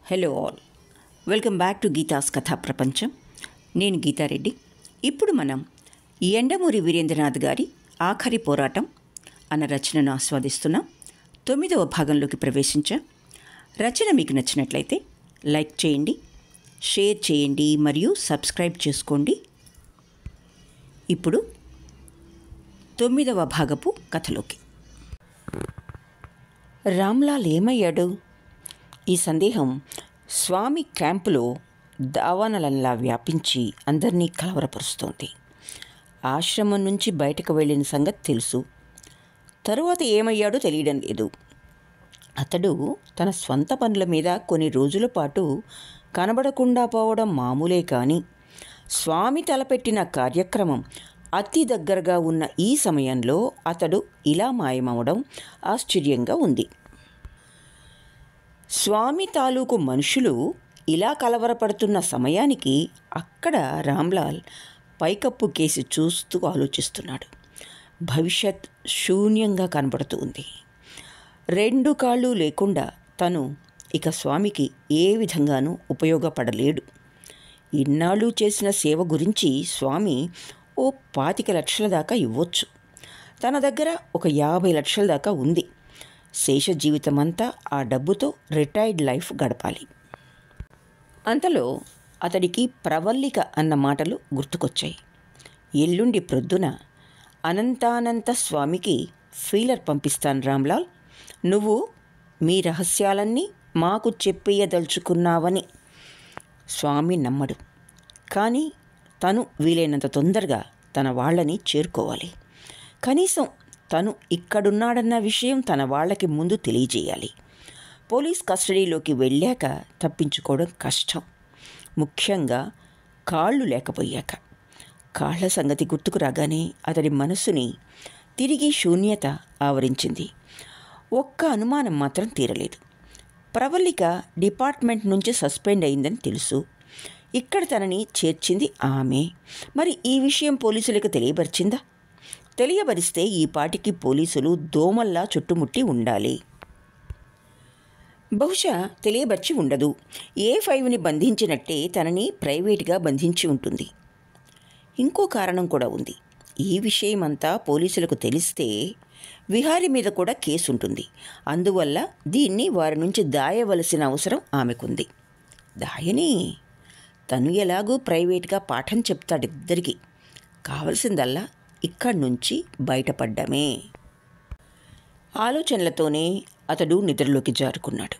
Hello all, welcome back to Geetha's కథా ప్రపంచం. నేను గీతారెడ్డి. ఇప్పుడు మనం యండమూరి వీరేంద్రనాథ్ గారి ఆఖరి పోరాటం అన్న రచనను ఆస్వాదిస్తున్నాం. 9వ భాగంలోకి ప్రవేశించాం. రచన మీకు నచ్చినట్లయితే లైక్ చేయండి, షేర్ చేయండి మరియు సబ్స్క్రైబ్ చేసుకోండి. ఇప్పుడు 9వ భాగపు కథలోకి. రామ్లాల్ ఏమయ్యాడు? ఈ సందేహం స్వామి క్యాంపులో దావానలంలా వ్యాపించి అందరినీ కలవరపరుస్తోంది. ఆశ్రమం నుంచి బయటకు వెళ్ళిన సంగతి తెలుసు, తరువాత ఏమయ్యాడో తెలియడం లేదు. అతడు తన స్వంత పనుల మీద కొన్ని రోజుల పాటు కనబడకుండా పోవడం మామూలే, కానీ స్వామి తలపెట్టిన కార్యక్రమం అతి దగ్గరగా ఉన్న ఈ సమయంలో అతడు ఇలా మాయమవడం ఆశ్చర్యంగా ఉంది. స్వామి తాలూకు మనుషులు ఇలా కలవరపడుతున్న సమయానికి అక్కడ రామ్లాల్ పైకప్పు కేసి చూస్తూ ఆలోచిస్తున్నాడు. భవిష్యత్ శూన్యంగా కనబడుతూ ఉంది. 2 కాళ్ళు లేకుండా తను ఇక స్వామికి ఏ విధంగానూ ఉపయోగపడలేడు. ఇన్నాళ్ళు చేసిన సేవ గురించి స్వామి ఓ 25 లక్షల దాకా ఇవ్వచ్చు. తన దగ్గర ఒక 50 లక్షల దాకా ఉంది. శేష జీవితమంతా ఆ డబ్బుతో రిటైర్డ్ లైఫ్ గడపాలి. అంతలో అతడికి ప్రవల్లిక అన్న మాటలు గుర్తుకొచ్చాయి. ఎల్లుండి ప్రొద్దున అనంతానంత స్వామికి ఫీలర్ పంపిస్తాను రామ్లాల్, నువ్వు మీ రహస్యాలన్నీ మాకు చెప్పేయదలుచుకున్నావని. స్వామి నమ్మడు, కానీ తను వీలైనంత తొందరగా తన వాళ్ళని చేరుకోవాలి. కనీసం తను ఇక్కడున్నాడన్న విషయం తన వాళ్ళకి ముందు తెలియజేయాలి. పోలీస్ కస్టడీలోకి వెళ్ళాక తప్పించుకోవడం కష్టం, ముఖ్యంగా కాళ్ళు లేకపోయాక. కాళ్ల సంగతి గుర్తుకు రాగానే అతడి మనసుని తిరిగి శూన్యత ఆవరించింది. ఒక్క అనుమానం మాత్రం తీరలేదు. ప్రవల్లిక డిపార్ట్మెంట్ నుంచి సస్పెండ్ అయిందని తెలుసు. ఇక్కడ తనని చేర్చింది ఆమె. మరి ఈ విషయం పోలీసులకు తెలియబరిచిందా? తెలియబరిస్తే ఈ పాటికి పోలీసులు దోమల్లా చుట్టుముట్టి ఉండాలి. బహుశా తెలియబర్చి ఉండదు. A5ని బంధించినట్టే తనని ప్రైవేట్గా బంధించి ఉంటుంది. ఇంకో కారణం కూడా ఉంది. ఈ విషయమంతా పోలీసులకు తెలిస్తే విహారీ మీద కూడా కేసు ఉంటుంది. అందువల్ల దీన్ని వారి నుంచి దాయవలసిన అవసరం ఆమెకుంది. దాయని తను ఎలాగూ ప్రైవేట్గా పాఠం చెప్తాడు ఇద్దరికి. కావలసిందల్లా ఇక్కడి నుంచి బయటపడ్డమే. ఆలోచనలతోనే అతడు నిద్రలోకి జారుకున్నాడు.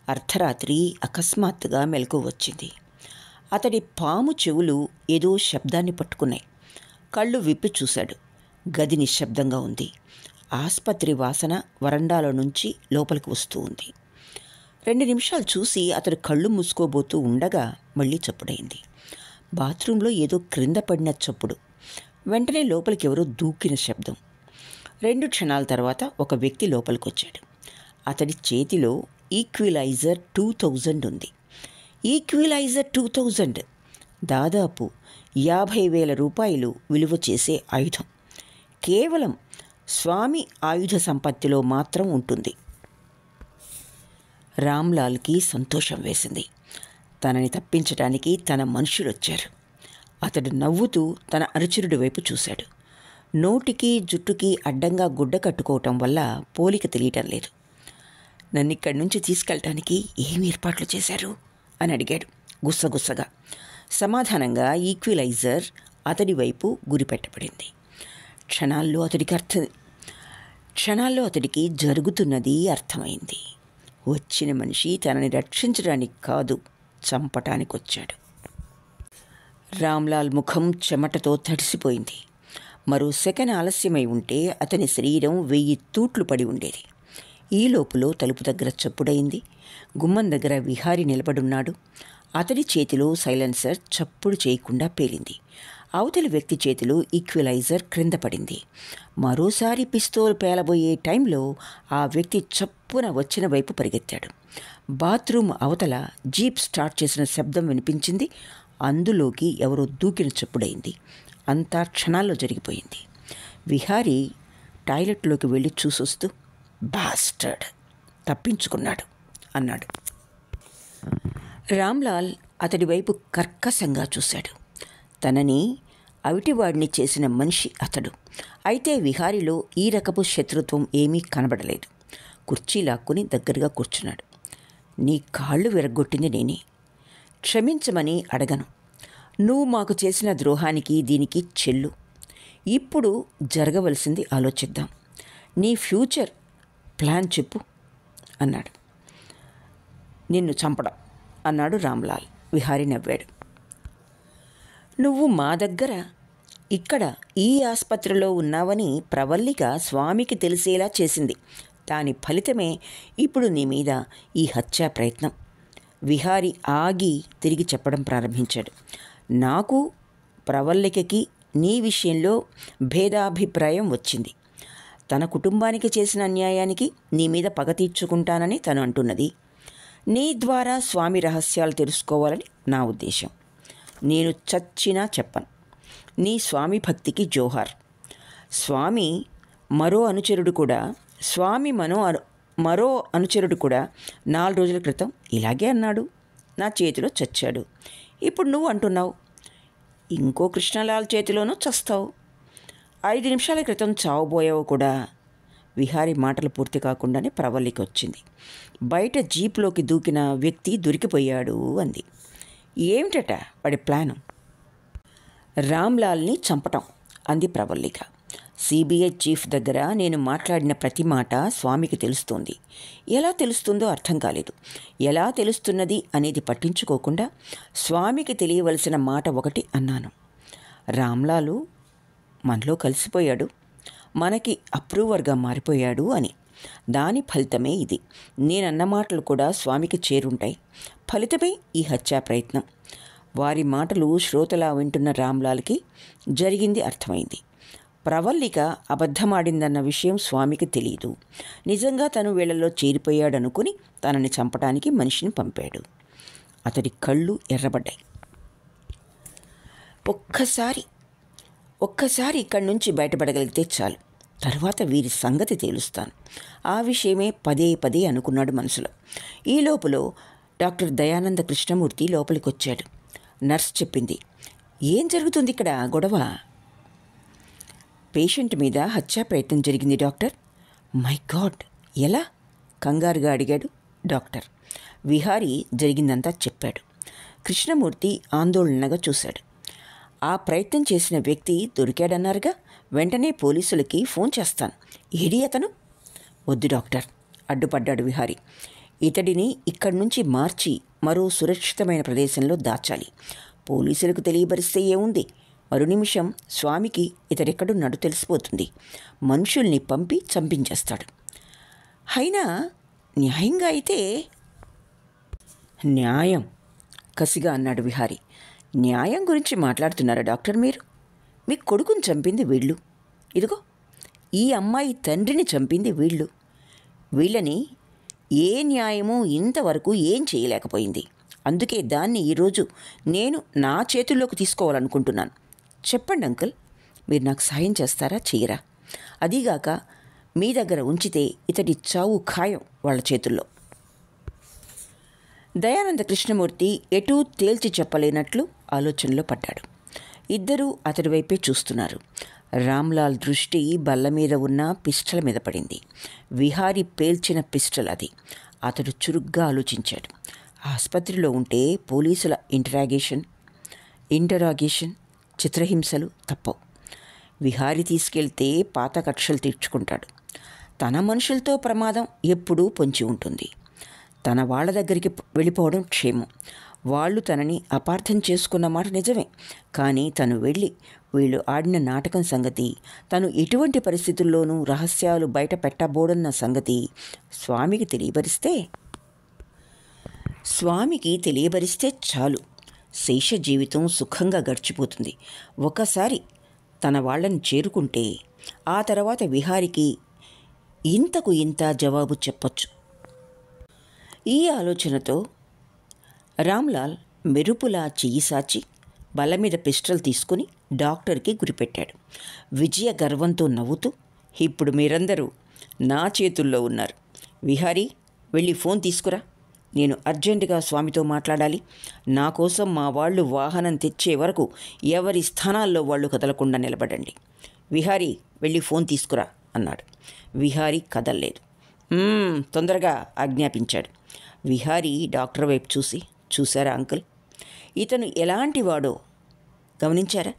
అర్ధరాత్రి అకస్మాత్తుగా మెలకువ వచ్చింది. అతడి పాము చెవులు ఏదో శబ్దాన్ని పట్టుకున్నాయి. కళ్ళు విప్పి చూశాడు. గది నిశ్శబ్దంగా ఉంది. ఆసుపత్రి వాసన వరండాలో నుంచి లోపలికి వస్తూ ఉంది. 2 నిమిషాలు చూసి అతడు కళ్ళు మూసుకోబోతూ ఉండగా మళ్ళీ చప్పుడైంది. బాత్రూంలో ఏదో క్రింద పడిన చప్పుడు. వెంటనే లోపలికి ఎవరో దూకిన శబ్దం. 2 క్షణాల తర్వాత ఒక వ్యక్తి లోపలికి వచ్చాడు. అతడి చేతిలో ఈక్విలైజర్ 2000 ఉంది. ఈక్విలైజర్ 2000 దాదాపు 50,000 రూపాయలు విలువ చేసే ఆయుధం. కేవలం స్వామి ఆయుధ సంపత్తిలో మాత్రం ఉంటుంది. రామ్లాల్కి సంతోషం వేసింది. తనని తప్పించడానికి తన మనుషులొచ్చారు. అతడు నవ్వుతూ తన అనుచరుడి వైపు చూశాడు. నోటికి జుట్టుకి అడ్డంగా గుడ్డ కట్టుకోవటం వల్ల పోలిక తెలియటం లేదు. నన్నిక్కడి నుంచి తీసుకెళ్ళటానికి ఏమి ఏర్పాట్లు చేశారు అని అడిగాడు గుస్సగుస్సగా. సమాధానంగా ఈక్విలైజర్ అతడి వైపు గురిపెట్టబడింది. క్షణాల్లో అతడికి జరుగుతున్నది అర్థమైంది. వచ్చిన మనిషి తనని రక్షించడానికి కాదు, చంపటానికి వచ్చాడు. రామ్లాల్ ముఖం చెమటతో తడిసిపోయింది. మరో సెకన్ ఆలస్యమై ఉంటే అతని శరీరం 1000 తూట్లు పడి ఉండేది. ఈ లోపులో తలుపు దగ్గర చప్పుడైంది. గుమ్మం దగ్గర విహారీ నిలబడున్నాడు. అతడి చేతిలో సైలెన్సర్ చప్పుడు చేయకుండా పేలింది. అవతలి వ్యక్తి చేతిలో ఈక్విలైజర్ క్రింద పడింది. మరోసారి పిస్తోల్ పేలబోయే టైంలో ఆ వ్యక్తి చప్పున వచ్చిన వైపు పరిగెత్తాడు. బాత్రూమ్ అవతల జీప్ స్టార్ట్ చేసిన శబ్దం వినిపించింది. అందులోకి ఎవరో దూకిన చప్పుడైంది. అంతా క్షణాల్లో జరిగిపోయింది. విహారీ టాయిలెట్లోకి వెళ్ళి చూసొస్తూ, బాస్టర్డ్, తప్పించుకున్నాడు అన్నాడు. రామ్లాల్ అతడి వైపు కర్కశంగా చూశాడు. తనని అవిటివాడిని చేసిన మనిషి అతడు. అయితే విహారిలో ఈ రకపు శత్రుత్వం ఏమీ కనబడలేదు. కుర్చీ లాక్కుని దగ్గరగా కూర్చున్నాడు. నీ కాళ్ళు విరగ్గొట్టింది నేనే. క్షమించమని అడగను. నువ్వు మాకు చేసిన ద్రోహానికి దీనికి చెల్లు. ఇప్పుడు జరగవలసింది ఆలోచిద్దాం. నీ ఫ్యూచర్ ప్లాన్ చెప్పు అన్నాడు. నిన్ను చంపడం అన్నాడు రామ్లాల్. విహారీ నవ్వాడు. నువ్వు మా దగ్గర ఇక్కడ ఈ ఆసుపత్రిలో ఉన్నావని ప్రవల్లిక స్వామికి తెలిసేలా చేసింది. దాని ఫలితమే ఇప్పుడు నీ మీద ఈ హత్యా ప్రయత్నం. విహారీ ఆగి తిరిగి చెప్పడం ప్రారంభించాడు. నాకు ప్రవల్లికకి నీ విషయంలో భేదాభిప్రాయం వచ్చింది. తన కుటుంబానికి చేసిన అన్యాయానికి నీ మీద పగ తీర్చుకుంటానని తను అంటున్నది. నీ ద్వారా స్వామి రహస్యాలు తెలుసుకోవాలని నా ఉద్దేశం. నేను చచ్చినా చెప్పను. నీ స్వామి భక్తికి జోహార్. స్వామి మరో అనుచరుడు కూడా 4 రోజుల క్రితం ఇలాగే అన్నాడు. నా చేతిలో చచ్చాడు. ఇప్పుడు నువ్వు అంటున్నావు ఇంకో కృష్ణలాల్ చేతిలోనూ చస్తావు. 5 నిమిషాల క్రితం చావబోయావు కూడా. విహారీ మాటలు పూర్తి కాకుండానే ప్రవల్లికి వచ్చింది. బయట జీప్లోకి దూకిన వ్యక్తి దొరికిపోయాడు అంది. ఏమిటట వాడి ప్లాను? రామ్లాల్ని చంపటం అంది ప్రవల్లిక. సిబిఐ చీఫ్ దగ్గర నేను మాట్లాడిన ప్రతి మాట స్వామికి తెలుస్తోంది. ఎలా తెలుస్తుందో అర్థం కాలేదు. ఎలా తెలుస్తున్నది అనేది పట్టించుకోకుండా స్వామికి తెలియవలసిన మాట ఒకటి అన్నాను. రామ్లాలు మనలో కలిసిపోయాడు, మనకి అప్రూవర్గా మారిపోయాడు అని. దాని ఫలితమే ఇది. నేనన్న మాటలు కూడా స్వామికి చేరుంటాయి. ఫలితమే ఈ హత్యా ప్రయత్నం. వారి మాటలు శ్రోతలా వింటున్న రామ్లాల్కి జరిగింది అర్థమైంది. ప్రవల్లిక అబద్ధమాడిందన్న విషయం స్వామికి తెలియదు. నిజంగా తను వీళ్లలో చేరిపోయాడనుకుని తనని చంపడానికి మనిషిని పంపాడు. అతడి కళ్ళు ఎర్రబడ్డాయి. ఒక్కసారి ఇక్కడి నుంచి బయటపడగలిగితే చాలు. తర్వాత వీరి సంగతి తేలుస్తాను. ఆ విషయమే పదే అనుకున్నాడు మనసులో. ఈ లోపల డాక్టర్ దయానంద కృష్ణమూర్తి లోపలికొచ్చాడు. నర్స్ చెప్పింది, ఏం జరుగుతుంది ఇక్కడ గొడవ? పేషెంట్ మీద హత్యా ప్రయత్నం జరిగింది డాక్టర్. మై గాడ్, ఎలా? కంగారుగా అడిగాడు డాక్టర్. విహారీ జరిగిందంతా చెప్పాడు. కృష్ణమూర్తి ఆందోళనగా చూశాడు. ఆ ప్రయత్నం చేసిన వ్యక్తి దొరికాడన్నారుగా. వెంటనే పోలీసులకి ఫోన్ చేస్తాను. ఏడి అతను? వద్దు డాక్టర్, అడ్డుపడ్డాడు విహారీ. ఇతడిని ఇక్కడి నుంచి మార్చి మరో సురక్షితమైన ప్రదేశంలో దాచాలి. పోలీసులకు తెలియబరిస్తే ఏముంది? మరో నిమిషం స్వామికి ఇతడెక్కడున్నాడో తెలిసిపోతుంది. మనుషుల్ని పంపి చంపించేస్తాడు. అయినా న్యాయంగా అయితే. న్యాయం, కసిగా అన్నాడు విహారీ. న్యాయం గురించి మాట్లాడుతున్నారా డాక్టర్ మీరు? మీ కొడుకుని చంపింది వీళ్ళు. ఇదిగో ఈ అమ్మాయి తండ్రిని చంపింది వీళ్ళు. వీళ్ళని ఏ న్యాయమూ ఇంతవరకు ఏం చేయలేకపోయింది. అందుకే దాన్ని ఈరోజు నేను నా చేతుల్లోకి తీసుకోవాలనుకుంటున్నాను. చెప్పండి అంకుల్, మీరు నాకు సాయం చేస్తారా చెయ్యరా? అదీగాక మీ దగ్గర ఉంచితే ఇతడి చావు ఖాయం వాళ్ళ చేతుల్లో. దయానంద కృష్ణమూర్తి ఎటూ తేల్చి చెప్పలేనట్లు ఆలోచనలో పడ్డాడు. ఇద్దరూ అతడి వైపే చూస్తున్నారు. రామ్లాల్ దృష్టి బల్ల మీద ఉన్న పిస్టల్ మీద పడింది. విహారీ పేల్చిన పిస్టల్ అది. అతడు చురుగ్గా ఆలోచించాడు. ఆసుపత్రిలో ఉంటే పోలీసుల ఇంటరాగేషన్, చిత్రహింసలు తప్పవు. విహారీ తీసుకెళ్తే పాత కక్షలు తీర్చుకుంటాడు. తన మనుషులతో ప్రమాదం ఎప్పుడూ పొంచి ఉంటుంది. తన వాళ్ళ దగ్గరికి వెళ్ళిపోవడం క్షేమం. వాళ్ళు తనని అపార్థం చేసుకున్న మాట నిజమే. కానీ తను వెళ్ళి వీళ్ళు ఆడిన నాటకం సంగతి, తను ఎటువంటి పరిస్థితుల్లోనూ రహస్యాలు బయట పెట్టబోడన్న సంగతి స్వామికి తెలియబరిస్తే చాలు. శేష జీవితం సుఖంగా గడిచిపోతుంది. ఒకసారి తన వాళ్ళని చేరుకుంటే ఆ తర్వాత విహారికి ఇంతకు ఇంత జవాబు చెప్పొచ్చు. ఈ ఆలోచనతో రామ్లాల్ మెరుపులా చెయ్యి సాచి బల్ల మీద పిస్టల్ తీసుకుని డాక్టర్కి గురిపెట్టాడు. విజయ గర్వంతో నవ్వుతూ, ఇప్పుడు మీరందరూ నా చేతుల్లో ఉన్నారు. విహారీ, వెళ్ళి ఫోన్ తీసుకురా. నేను అర్జెంటుగా స్వామితో మాట్లాడాలి. నా కోసం మా వాళ్ళు వాహనం తెచ్చే వరకు ఎవరి స్థానాల్లో వాళ్ళు కదలకుండా నిలబడండి. విహారీ, వెళ్ళి ఫోన్ తీసుకురా అన్నాడు. విహారీ కదల్లేదు. తొందరగా ఆజ్ఞాపించాడు. విహారీ డాక్టర్ వైపు చూశారా అంకుల్, ఇతను ఎలాంటి వాడో గమనించారా?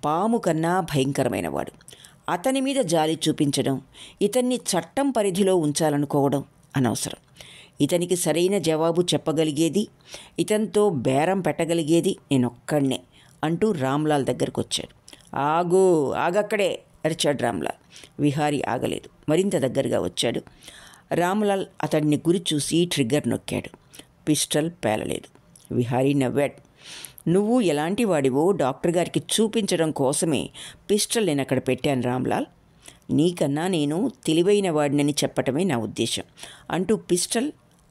పాము కన్నా భయంకరమైనవాడు. అతని మీద జాలి చూపించడం, ఇతన్ని చట్టం పరిధిలో ఉంచాలనుకోవడం అనవసరం. ఇతనికి సరైన జవాబు చెప్పగలిగేది, ఇతనితో బేరం పెట్టగలిగేది నేనొక్కడినే అంటూ రామ్లాల్ దగ్గరకు వచ్చాడు. ఆగక్కడే అరిచాడు రామ్లాల్. విహారీ ఆగలేదు. మరింత దగ్గరగా వచ్చాడు. రామ్లాల్ అతడిని గురి చూసి ట్రిగ్గర్ నొక్కాడు. పిస్టల్ పేలలేదు. విహారీ నవ్వాడు. నువ్వు ఎలాంటి వాడివో డాక్టర్ గారికి చూపించడం కోసమే పిస్టల్ నేను అక్కడ పెట్టాను రామ్లాల్. నీకన్నా నేను తెలివైన వాడినని చెప్పటమే నా ఉద్దేశం అంటూ పిస్టల్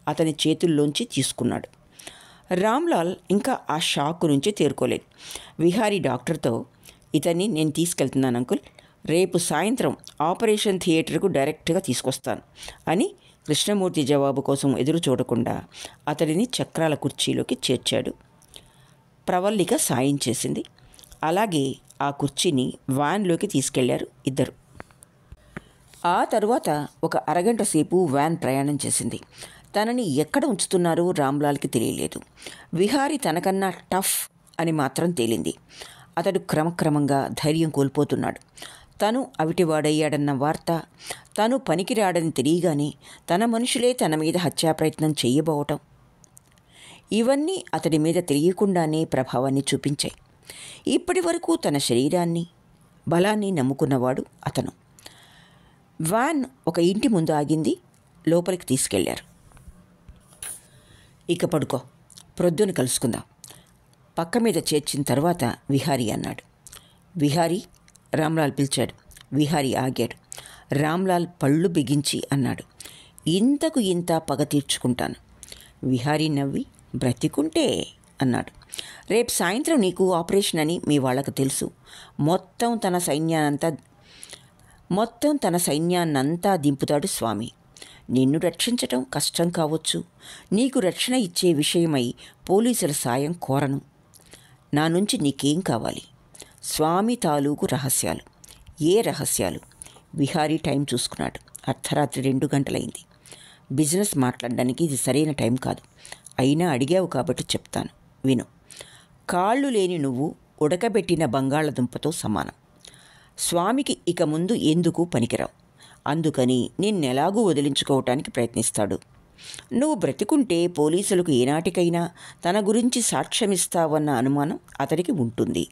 అతని చేతుల్లోంచి తీసుకున్నాడు. రామ్లాల్ ఇంకా ఆ షాక్ నుంచి తేరుకోలేదు. విహారీ డాక్టర్తో, ఇతన్ని నేను తీసుకెళ్తున్నాను అంకుల్, రేపు సాయంత్రం ఆపరేషన్ థియేటర్కు డైరెక్ట్గా తీసుకొస్తాను అని కృష్ణమూర్తి జవాబు కోసం ఎదురు చూడకుండా అతడిని చక్రాల కుర్చీలోకి చేర్చాడు. ప్రవల్లిక సాయం చేసింది. అలాగే ఆ కుర్చీని వ్యాన్లోకి తీసుకెళ్లారు ఇద్దరు. ఆ తరువాత ఒక అరగంట సేపు వ్యాన్ ప్రయాణం చేసింది. తనని ఎక్కడ ఉంచుతున్నారో రామ్లాల్కి తెలియలేదు. విహారీ తనకన్నా టఫ్ అని మాత్రం తేలింది. అతడు క్రమక్రమంగా ధైర్యం కోల్పోతున్నాడు. తను అవిటివాడయ్యాడన్న వార్త, తను పనికిరాడని తెలియగానే తన మనుషులే తన మీద హత్యాప్రయత్నం చేయబోవటం, ఇవన్నీ అతడి మీద తెలియకుండానే ప్రభావాన్ని చూపించాయి. ఇప్పటి వరకు తన శరీరాన్ని, బలాన్ని నమ్ముకున్నవాడు అతను. వ్యాన్ ఒక ఇంటి ముందు ఆగింది. లోపలికి తీసుకెళ్లారు. ఇక పడుకో, ప్రొద్దున కలుసుకుందాం. పక్క మీద చేర్చిన తర్వాత విహారీ అన్నాడు. విహారీ, రామ్లాల్ పిలిచాడు. విహారీ ఆగాడు. రామ్లాల్ పళ్ళు బిగించి అన్నాడు, ఇంతకు ఇంత పగ తీర్చుకుంటాను. విహారీ నవ్వి, బ్రతికుంటే అన్నాడు. రేపు సాయంత్రం నీకు ఆపరేషన్ అని మీ వాళ్ళకు తెలుసు. మొత్తం తన సైన్యాన్నంతా దింపుతాడు స్వామి. నిన్ను రక్షించటం కష్టం కావచ్చు. నీకు రక్షణ ఇచ్చే విషయమై పోలీసుల సాయం కోరను. నా నుంచి నీకేం కావాలి? స్వామి తాలూకు రహస్యాలు. ఏ రహస్యాలు? విహారీ టైం చూసుకున్నాడు. అర్ధరాత్రి 2 గంటలైంది. బిజినెస్ మాట్లాడడానికి ఇది సరైన టైం కాదు. అయినా అడిగావు కాబట్టి చెప్తాను, విను. కాళ్ళు లేని నువ్వు ఉడకబెట్టిన బంగాళదుంపతో సమానం. స్వామికి ఇక ముందు ఎందుకు పనికిరావు. అందుకని నిన్నెలాగూ వదిలించుకోవటానికి ప్రయత్నిస్తాడు. నువ్వు బ్రతికుంటే పోలీసులకు ఏనాటికైనా తన గురించి సాక్ష్యమిస్తావన్న అనుమానం అతడికి ఉంటుంది.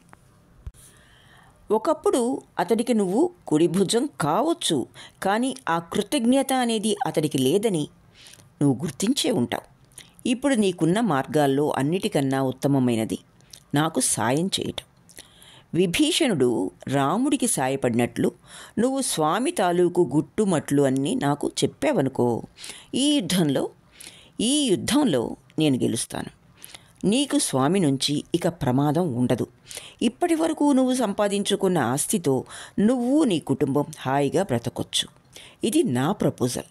ఒకప్పుడు అతడికి నువ్వు కుడి భుజం కావచ్చు, కానీ ఆ కృతజ్ఞత అనేది అతడికి లేదని నువ్వు గుర్తించే ఉంటావు. ఇప్పుడు నీకున్న మార్గాల్లో అన్నిటికన్నా ఉత్తమమైనది నాకు సాయం చేయటం. విభీషణుడు రాముడికి సాయపడినట్లు నువ్వు స్వామి తాలూకు గుట్టుమట్లు అన్నీ నాకు చెప్పావనుకో, ఈ యుద్ధంలో నేను గెలుస్తాను. నీకు స్వామి నుంచి ఇక ప్రమాదం ఉండదు. ఇప్పటి వరకు నువ్వు సంపాదించుకున్న ఆస్తితో నువ్వు నీ కుటుంబం హాయిగా బ్రతకొచ్చు. ఇది నా ప్రపోజల్.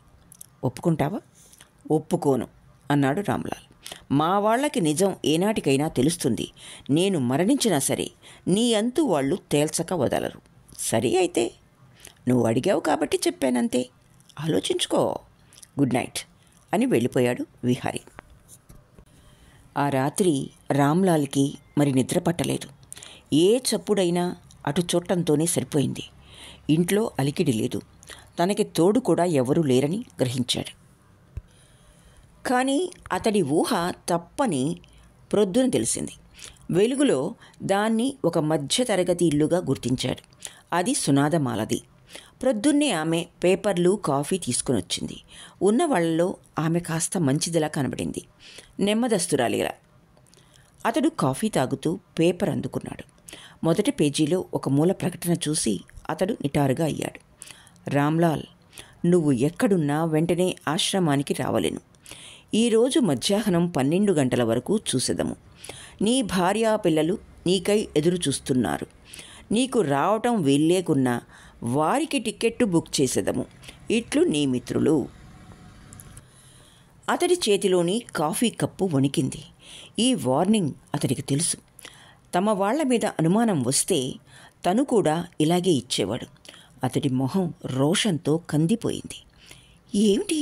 ఒప్పుకుంటావా? ఒప్పుకోను అన్నాడు రామ్లాల్. మా వాళ్ళకి నిజం ఏనాటికైనా తెలుస్తుంది. నేను మరణించినా సరే నీ అంతు వాళ్ళు తేల్చక వదలరు. సరే అయితే, నువ్వు అడిగావు కాబట్టి చెప్పానంతే. ఆలోచించుకో. గుడ్ నైట్ అని వెళ్ళిపోయాడు విహారీ. ఆ రాత్రి రామ్లాల్కి మరి నిద్ర పట్టలేదు. ఏ చప్పుడైనా అటు చూడటంతోనే సరిపోయింది. ఇంట్లో అలికిడి లేదు. తనకి తోడు కూడా ఎవరూ లేరని గ్రహించాడు. కానీ అతడి ఊహ తప్పని ప్రొద్దున తెలిసింది. వెలుగులో దాన్ని ఒక మధ్యతరగతి ఇల్లుగా గుర్తించాడు. అది సునాదమాలది. ప్రొద్దున్నే ఆమె పేపర్లు, కాఫీ తీసుకుని వచ్చింది. ఉన్న వాళ్ళలో ఆమె కాస్త మంచిదిలా కనబడింది, నెమ్మదస్తురాలిలా. అతడు కాఫీ తాగుతూ పేపర్ అందుకున్నాడు. మొదటి పేజీలో ఒక మూల ప్రకటన చూసి అతడు నిటారుగా అయ్యాడు. రామ్లాల్, నువ్వు ఎక్కడున్నా వెంటనే ఆశ్రమానికి రావలెను. ఈరోజు మధ్యాహ్నం 12 గంటల వరకు చూసేదము. నీ భార్యా పిల్లలు నీకై ఎదురు చూస్తున్నారు. నీకు రావటం వీల్లేకున్నా వారికి టిక్కెట్టు బుక్ చేసేదము. ఇట్లు నీ మిత్రులు. అతడి చేతిలోని కాఫీ కప్పు వణికింది. ఈ వార్నింగ్ అతడికి తెలుసు. తమ వాళ్ల మీద అనుమానం వస్తే తను కూడా ఇలాగే ఇచ్చేవాడు. అతడి మొహం రోషంతో కందిపోయింది. ఏమిటి,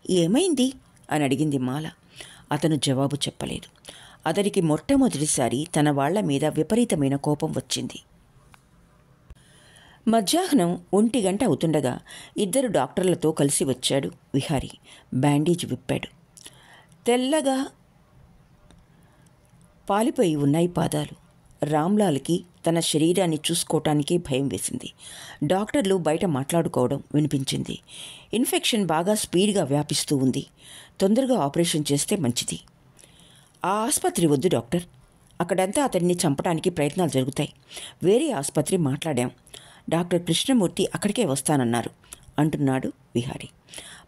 ఏమైంది అని అడిగింది మాల. అతను జవాబు చెప్పలేదు. అతడికి మొట్టమొదటిసారి తన వాళ్ల మీద విపరీతమైన కోపం వచ్చింది. మధ్యాహ్నం 1 గంట అవుతుండగా 2 డాక్టర్లతో కలిసి వచ్చాడు విహారీ. బ్యాండేజ్ విప్పాడు. తెల్లగా పాలిపోయి ఉన్నాయి పాదాలు. రామ్లాల్కి తన శరీరాన్ని చూసుకోవటానికే భయం వేసింది. డాక్టర్లు బయట మాట్లాడుకోవడం వినిపించింది. ఇన్ఫెక్షన్ బాగా స్పీడ్గా వ్యాపిస్తూ ఉంది. తొందరగా ఆపరేషన్ చేస్తే మంచిది. ఆ ఆసుపత్రి వద్దు డాక్టర్. అక్కడంతా అతన్ని చంపడానికి ప్రయత్నాలు జరుగుతాయి. వేరే ఆసుపత్రి మాట్లాడాం. డాక్టర్ కృష్ణమూర్తి అక్కడికే వస్తానన్నారు అంటున్నాడు విహారీ.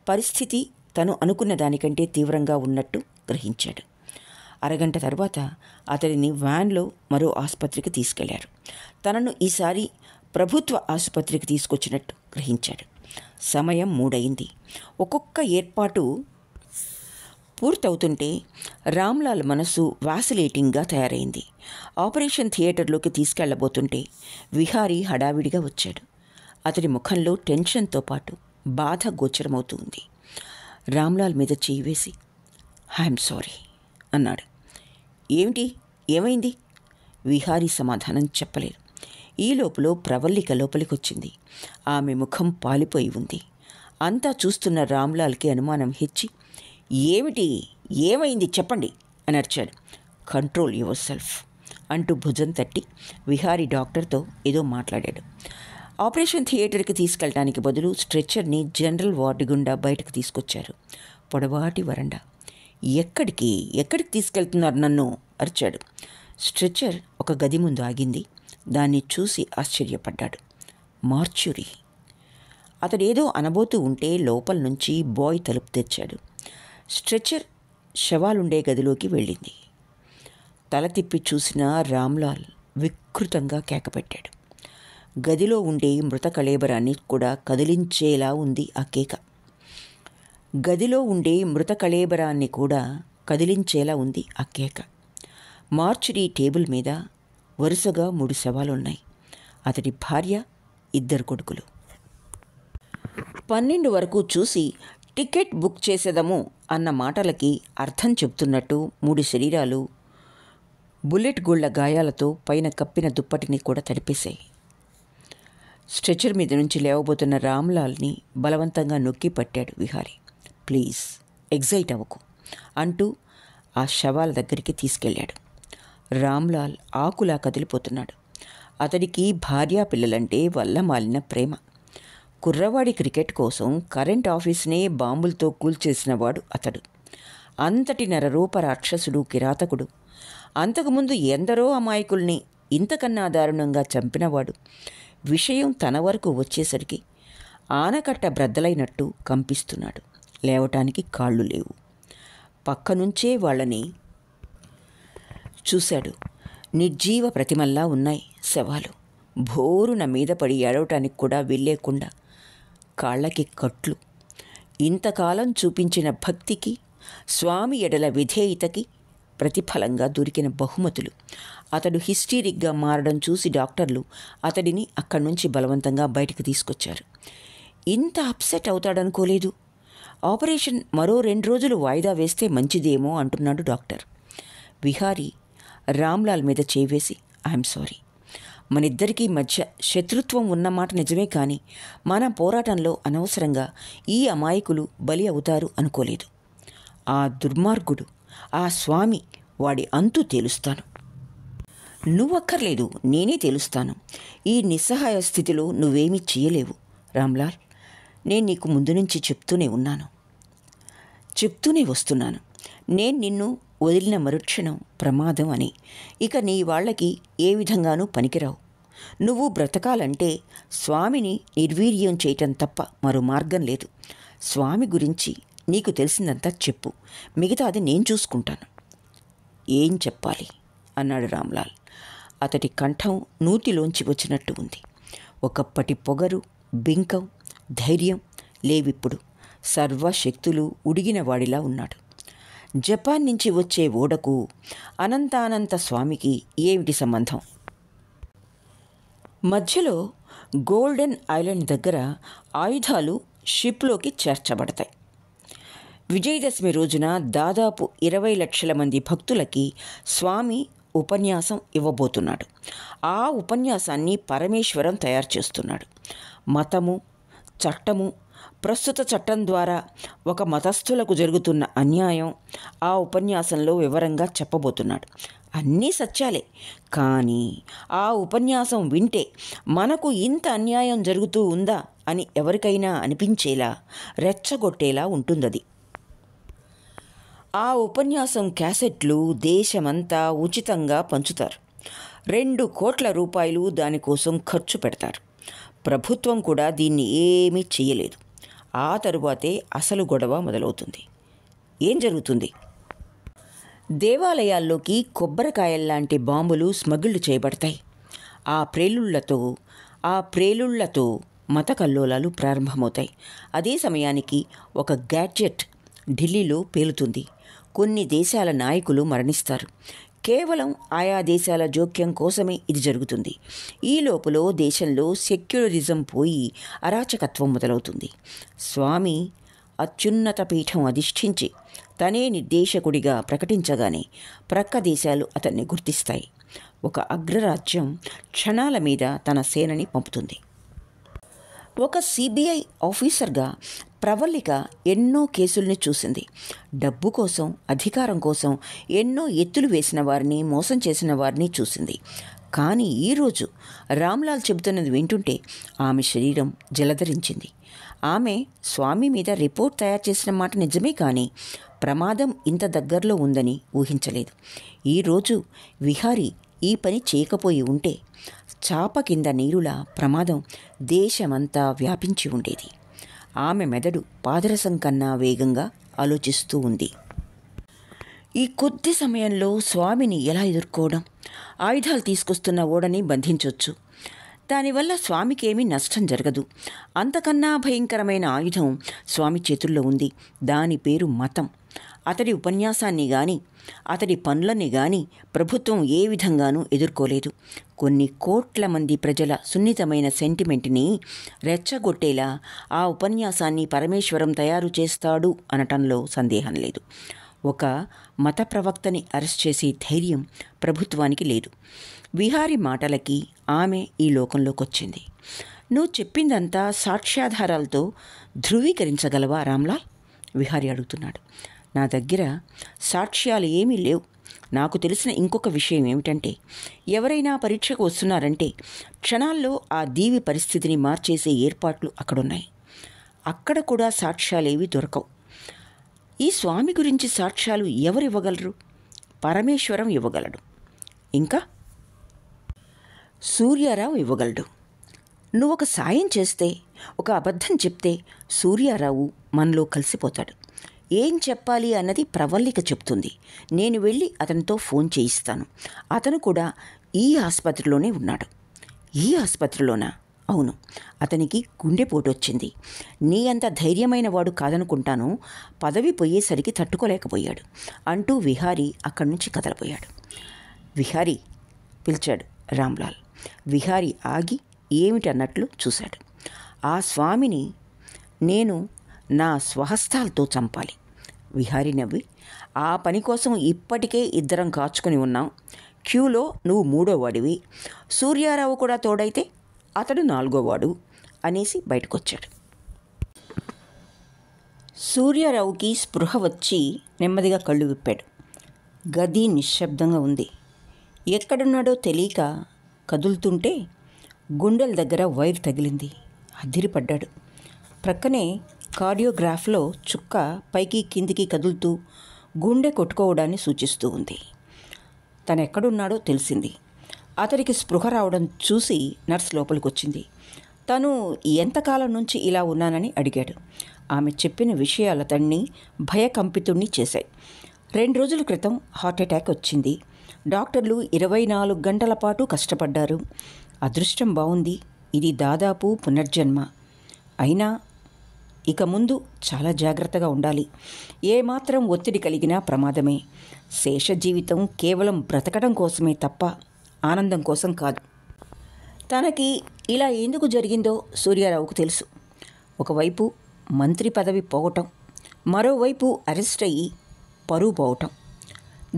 పరిస్థితి తను అనుకున్న దానికంటే తీవ్రంగా ఉన్నట్టు గ్రహించాడు. అరగంట తర్వాత అతడిని వ్యాన్లో మరో ఆసుపత్రికి తీసుకెళ్లారు. తనను ఈసారి ప్రభుత్వ ఆసుపత్రికి తీసుకొచ్చినట్టు గ్రహించాడు. సమయం 3 అయింది. ఒక్కొక్క ఏర్పాటు పూర్తవుతుంటే రామ్లాల్ మనసు వాసిలేటింగ్గా తయారైంది. ఆపరేషన్ థియేటర్లోకి తీసుకెళ్లబోతుంటే విహారీ హడావిడిగా వచ్చాడు. అతడి ముఖంలో టెన్షన్తో పాటు బాధ గోచరమవుతూ ఉంది. రామ్లాల్ మీద చేయి వేసి ఐఎమ్ సారీ అన్నాడు. ఏమిటి, ఏమైంది? విహారీ సమాధానం చెప్పలేదు. ఈ లోపల ప్రవల్లిక లోపలికొచ్చింది. ఆమె ముఖం పాలిపోయి ఉంది. అంతా చూస్తున్న రామ్లాల్కి అనుమానం హెచ్చి ఏమిటి, ఏమైంది చెప్పండి అని అరిచాడు. కంట్రోల్ యువర్ సెల్ఫ్ అంటూ భుజం తట్టి విహారీ డాక్టర్తో ఏదో మాట్లాడాడు. ఆపరేషన్ థియేటర్కి తీసుకెళ్ళటానికి బదులు స్ట్రెచ్చర్ని జనరల్ వార్డు గుండా బయటకు తీసుకొచ్చారు. పొడవాటి వరండా. ఎక్కడికి తీసుకెళ్తున్నారు నన్ను అరిచాడు. స్ట్రెచ్చర్ ఒక గది ముందు ఆగింది. దాన్ని చూసి ఆశ్చర్యపడ్డాడు. మార్చురీ. అతడేదో అనబోతూ ఉంటే లోపల నుంచి బాయ్ తలుపు తెచ్చాడు. స్ట్రెచ్చర్ శవాలుండే గదిలోకి వెళ్ళింది. తల తిప్పి చూసిన రామ్లాల్ వికృతంగా కేకపెట్టాడు. గదిలో ఉండే మృత కళేబరాన్ని కూడా కదిలించేలా ఉంది ఆ కేక. మార్చురీ టేబుల్ మీద వరుసగా 3 శవాలున్నాయి. అతడి భార్య, 2 కొడుకులు. 12 వరకు చూసి టికెట్ బుక్ చేసేదము అన్న మాటలకి అర్థం చెప్తున్నట్టు 3 శరీరాలు బుల్లెట్ గుళ్ల గాయాలతో పైన కప్పిన దుప్పటిని కూడా తడిపేశాయి. స్ట్రెచర్ మీద నుంచి లేవబోతున్న రామ్లాల్ని బలవంతంగా నొక్కి పట్టాడు విహారీ. ప్లీజ్ ఎగ్జైట్ అవ్వకు అంటూ ఆ శవాల దగ్గరికి తీసుకెళ్ళాడు. రామ్లాల్ ఆకులా కదిలిపోతున్నాడు. అతడికి భార్యా పిల్లలంటే వల్లమాలిన ప్రేమ. కుర్రవాడి క్రికెట్ కోసం కరెంట్ ఆఫీస్నే బాంబులతో కూల్చేసినవాడు అతడు. అంతటి నరరూప రాక్షసుడు, కిరాతకుడు. అంతకుముందు ఎందరో అమాయకుల్ని ఇంతకన్నా దారుణంగా చంపినవాడు. విషయం తన వరకు వచ్చేసరికి ఆనకట్ట బ్రద్దలైనట్టు కంపిస్తున్నాడు. లేవటానికి కాళ్ళు లేవు. పక్కనుంచే వాళ్ళని చూశాడు. నిర్జీవ ప్రతిమల్లా ఉన్నాయి శవాలు. భోరున మీద పడి ఏడవటానికి కూడా వెళ్ళేకుండా కాళ్ళకి కట్లు. ఇంతకాలం చూపించిన భక్తికి, స్వామి ఎడల విధేయతకి ప్రతిఫలంగా దొరికిన బహుమతులు. అతడు హిస్టీరిక్గా మారడం చూసి డాక్టర్లు అతడిని అక్కడి నుంచి బలవంతంగా బయటకు తీసుకొచ్చారు. ఇంత అప్సెట్ అవుతాడనుకోలేదు. ఆపరేషన్ మరో 2 రోజులు వాయిదా వేస్తే మంచిదేమో అంటున్నాడు డాక్టర్. విహారీ రామ్లాల్ మీద చేవేసి ఐఎమ్ సారీ. మనిద్దరికీ మధ్య శత్రుత్వం ఉన్నమాట నిజమే, కానీ మన పోరాటంలో అనవసరంగా ఈ అమాయకులు బలి అవుతారు అనుకోలేదు. ఆ దుర్మార్గుడు, ఆ స్వామి, వాడి అంతు తేలుస్తాను. నువ్వక్కర్లేదు, నేనే తేలుస్తాను. ఈ నిస్సహాయ స్థితిలో నువ్వేమీ చేయలేవు రామ్లాల్. నేను నీకు ముందు నుంచి చెప్తూనే వస్తున్నాను. నేను నిన్ను వదిలిన మరుక్షణం ప్రమాదం అని. ఇక నీ వాళ్ళకి ఏ విధంగానూ పనికిరావు. నువ్వు బ్రతకాలంటే స్వామిని నిర్వీర్యం చేయటం తప్ప మరో మార్గం లేదు. స్వామి గురించి నీకు తెలిసిందంతా చెప్పు, మిగతాది నేను చూసుకుంటాను. ఏం చెప్పాలి అన్నాడు రామ్లాల్. అతడి కంఠం నూతిలోంచి వచ్చినట్టు ఉంది. ఒకప్పటి పొగరు, బింకం, ధైర్యం లేవిప్పుడు. సర్వశక్తులు ఉడిగిన వాడిలా ఉన్నాడు. జపాన్ నుంచి వచ్చే ఓడకు అనంతానంత స్వామికి ఏమిటి సంబంధం? మధ్యలో గోల్డెన్ ఐలాండ్ దగ్గర ఆయుధాలు షిప్లోకి చేర్చబడతాయి. విజయదశమి రోజున దాదాపు 20 లక్షల మంది భక్తులకి స్వామి ఉపన్యాసం ఇవ్వబోతున్నాడు. ఆ ఉపన్యాసాన్ని పరమేశ్వరం తయారు చేస్తున్నాడు. మతము, చట్టము, ప్రస్తుత చట్టం ద్వారా ఒక మతస్థులకు జరుగుతున్న అన్యాయం ఆ ఉపన్యాసంలో వివరంగా చెప్పబోతున్నాడు. అన్నీ సత్యాలే, కానీ ఆ ఉపన్యాసం వింటే మనకు ఇంత అన్యాయం జరుగుతూ ఉందా అని ఎవరికైనా అనిపించేలా, రెచ్చగొట్టేలా ఉంటుందది. ఆ ఉపన్యాసం క్యాసెట్లు దేశమంతా ఉచితంగా పంచుతారు. 2 కోట్ల రూపాయలు దానికోసం ఖర్చు పెడతారు. ప్రభుత్వం కూడా దీన్ని ఏమీ చేయలేదు. ఆ తరువాతే అసలు గొడవ మొదలవుతుంది. ఏం జరుగుతుంది? దేవాలయాల్లోకి కొబ్బరికాయల్లాంటి బాంబులు స్మగిళ్లు చేయబడతాయి. ఆ ప్రేలుళ్లతో మత కల్లోలాలు ప్రారంభమవుతాయి. అదే సమయానికి ఒక గ్యాడ్జెట్ ఢిల్లీలో పేలుతుంది. కొన్ని దేశాల నాయకులు మరణిస్తారు. కేవలం ఆయా దేశాల జోక్యం కోసమే ఇది జరుగుతుంది. ఈ లోపల దేశంలో సెక్యులరిజం పోయి అరాచకత్వం మొదలవుతుంది. స్వామి అత్యున్నత పీఠం అధిష్ఠించి తనే నిర్దేశకుడిగా ప్రకటించగానే ప్రక్క దేశాలు అతన్ని గుర్తిస్తాయి. ఒక అగ్రరాజ్యం క్షణాల మీద తన సేనని పంపుతుంది. ఒక సిబిఐ ఆఫీసర్గా ప్రవల్లిక ఎన్నో కేసుల్ని చూసింది. డబ్బు కోసం, అధికారం కోసం ఎన్నో ఎత్తులు వేసిన వారిని, మోసం చేసిన వారిని చూసింది. కానీ ఈరోజు రామ్లాల్ చెబుతున్నది వింటుంటే ఆమె శరీరం జలధరించింది. ఆమె స్వామి మీద రిపోర్ట్ తయారు చేసిన మాట నిజమే, కానీ ప్రమాదం ఇంత దగ్గరలో ఉందని ఊహించలేదు. ఈరోజు విహారీ ఈ పని చేయకపోయి ఉంటే చాప కింద నీరులా ప్రమాదం దేశమంతా వ్యాపించి ఉండేది. ఆమె మెదడు పాదరసం కన్నా వేగంగా ఆలోచిస్తూ ఉంది. ఈ కొద్ది సమయంలో స్వామిని ఎలా ఎదుర్కోవడం? ఆయుధాలు తీసుకొస్తున్న ఓడని బంధించవచ్చు. దానివల్ల స్వామికి ఏమీ నష్టం జరగదు. అంతకన్నా భయంకరమైన ఆయుధం స్వామి చేతుల్లో ఉంది. దాని పేరు మతం. అతడి ఉపన్యాసాన్ని కానీ, అతడి పనులని కానీ ప్రభుత్వం ఏ విధంగానూ ఎదుర్కోలేదు. కొన్ని కోట్ల మంది ప్రజల సున్నితమైన సెంటిమెంట్ని రెచ్చగొట్టేలా ఆ ఉపన్యాసాన్ని పరమేశ్వరం తయారు చేస్తాడు అనటంలో సందేహం లేదు. ఒక మత ప్రవక్తని అరెస్ట్ చేసే ధైర్యం ప్రభుత్వానికి లేదు. విహారీ మాటలకి ఆమె ఈ లోకంలోకి వచ్చింది. నువ్వు చెప్పిందంతా సాక్ష్యాధారాలతో ధృవీకరించగలవా రామ్లాల్? విహారీ అడుగుతున్నాడు. నా దగ్గర సాక్ష్యాలు ఏమీ లేవు. నాకు తెలిసిన ఇంకొక విషయం ఏమిటంటే, ఎవరైనా పరీక్షకు వస్తున్నారంటే క్షణాల్లో ఆ దీవి పరిస్థితిని మార్చేసే ఏర్పాట్లు అక్కడున్నాయి. అక్కడ కూడా సాక్ష్యాలేవి దొరకవు. ఈ స్వామి గురించి సాక్ష్యాలు ఎవరు ఇవ్వగలరు? పరమేశ్వరం ఇవ్వగలడు. ఇంకా సూర్యారావు ఇవ్వగలడు. నువ్వు ఒక సాయం చేస్తే, ఒక అబద్ధం చెప్తే సూర్యారావు మనలో కలిసిపోతాడు. ఏం చెప్పాలి అన్నది ప్రవల్లిక చెప్తుంది. నేను వెళ్ళి అతనితో ఫోన్ చేయిస్తాను. అతను కూడా ఈ ఆసుపత్రిలోనే ఉన్నాడు. ఈ ఆసుపత్రిలోనా? అవును. అతనికి గుండెపోటు వచ్చింది. నీ అంత ధైర్యమైన వాడు కాదనుకుంటాను. పదవి పోయేసరికి తట్టుకోలేకపోయాడు అంటూ విహారీ అక్కడి నుంచి కదలపోయాడు. విహారీ పిలిచాడు రామ్లాల్. విహారీ ఆగి ఏమిటన్నట్లు చూశాడు. ఆ స్వామిని నేను నా స్వహస్తాలతో చంపాలి. విహారీ నవ్వి, ఆ పని కోసం ఇప్పటికే 2 కాచుకొని ఉన్నాం. క్యూలో నువ్వు 3వ వాడివి. సూర్యారావు కూడా తోడైతే అతడు 4వ వాడు అనేసి బయటకొచ్చాడు. సూర్యారావుకి స్పృహ వచ్చి నెమ్మదిగా కళ్ళు విప్పాడు. గది నిశ్శబ్దంగా ఉంది. ఎక్కడున్నాడో తెలియక కదులుతుంటే గుండెల దగ్గర వైర్ తగిలింది. అదిరిపడ్డాడు. ప్రక్కనే కార్డియోగ్రాఫ్లో చుక్క పైకి కిందికి కదులుతూ గుండె కొట్టుకోవడాన్ని సూచిస్తూ ఉంది. తను ఎక్కడున్నాడో తెలిసింది. అతడికి స్పృహ రావడం చూసి నర్స్ లోపలికి వచ్చింది. తను ఎంతకాలం నుంచి ఇలా ఉన్నానని అడిగాడు. ఆమె చెప్పిన విషయాలు అతన్ని భయకంపితుణ్ణి చేశాయి. 2 రోజుల క్రితం హార్ట్ అటాక్ వచ్చింది. డాక్టర్లు 24 గంటల పాటు కష్టపడ్డారు. అదృష్టం బాగుంది. ఇది దాదాపు పునర్జన్మ. అయినా ఇక ముందు చాలా జాగ్రత్తగా ఉండాలి. ఏమాత్రం ఒత్తిడి కలిగినా ప్రమాదమే. శేష జీవితం కేవలం బ్రతకడం కోసమే తప్ప ఆనందం కోసం కాదు. తనకి ఇలా ఎందుకు జరిగిందో సూర్యారావుకు తెలుసు. ఒకవైపు మంత్రి పదవి పోవటం, మరోవైపు అరెస్ట్ అయ్యి పరువు పోవటం.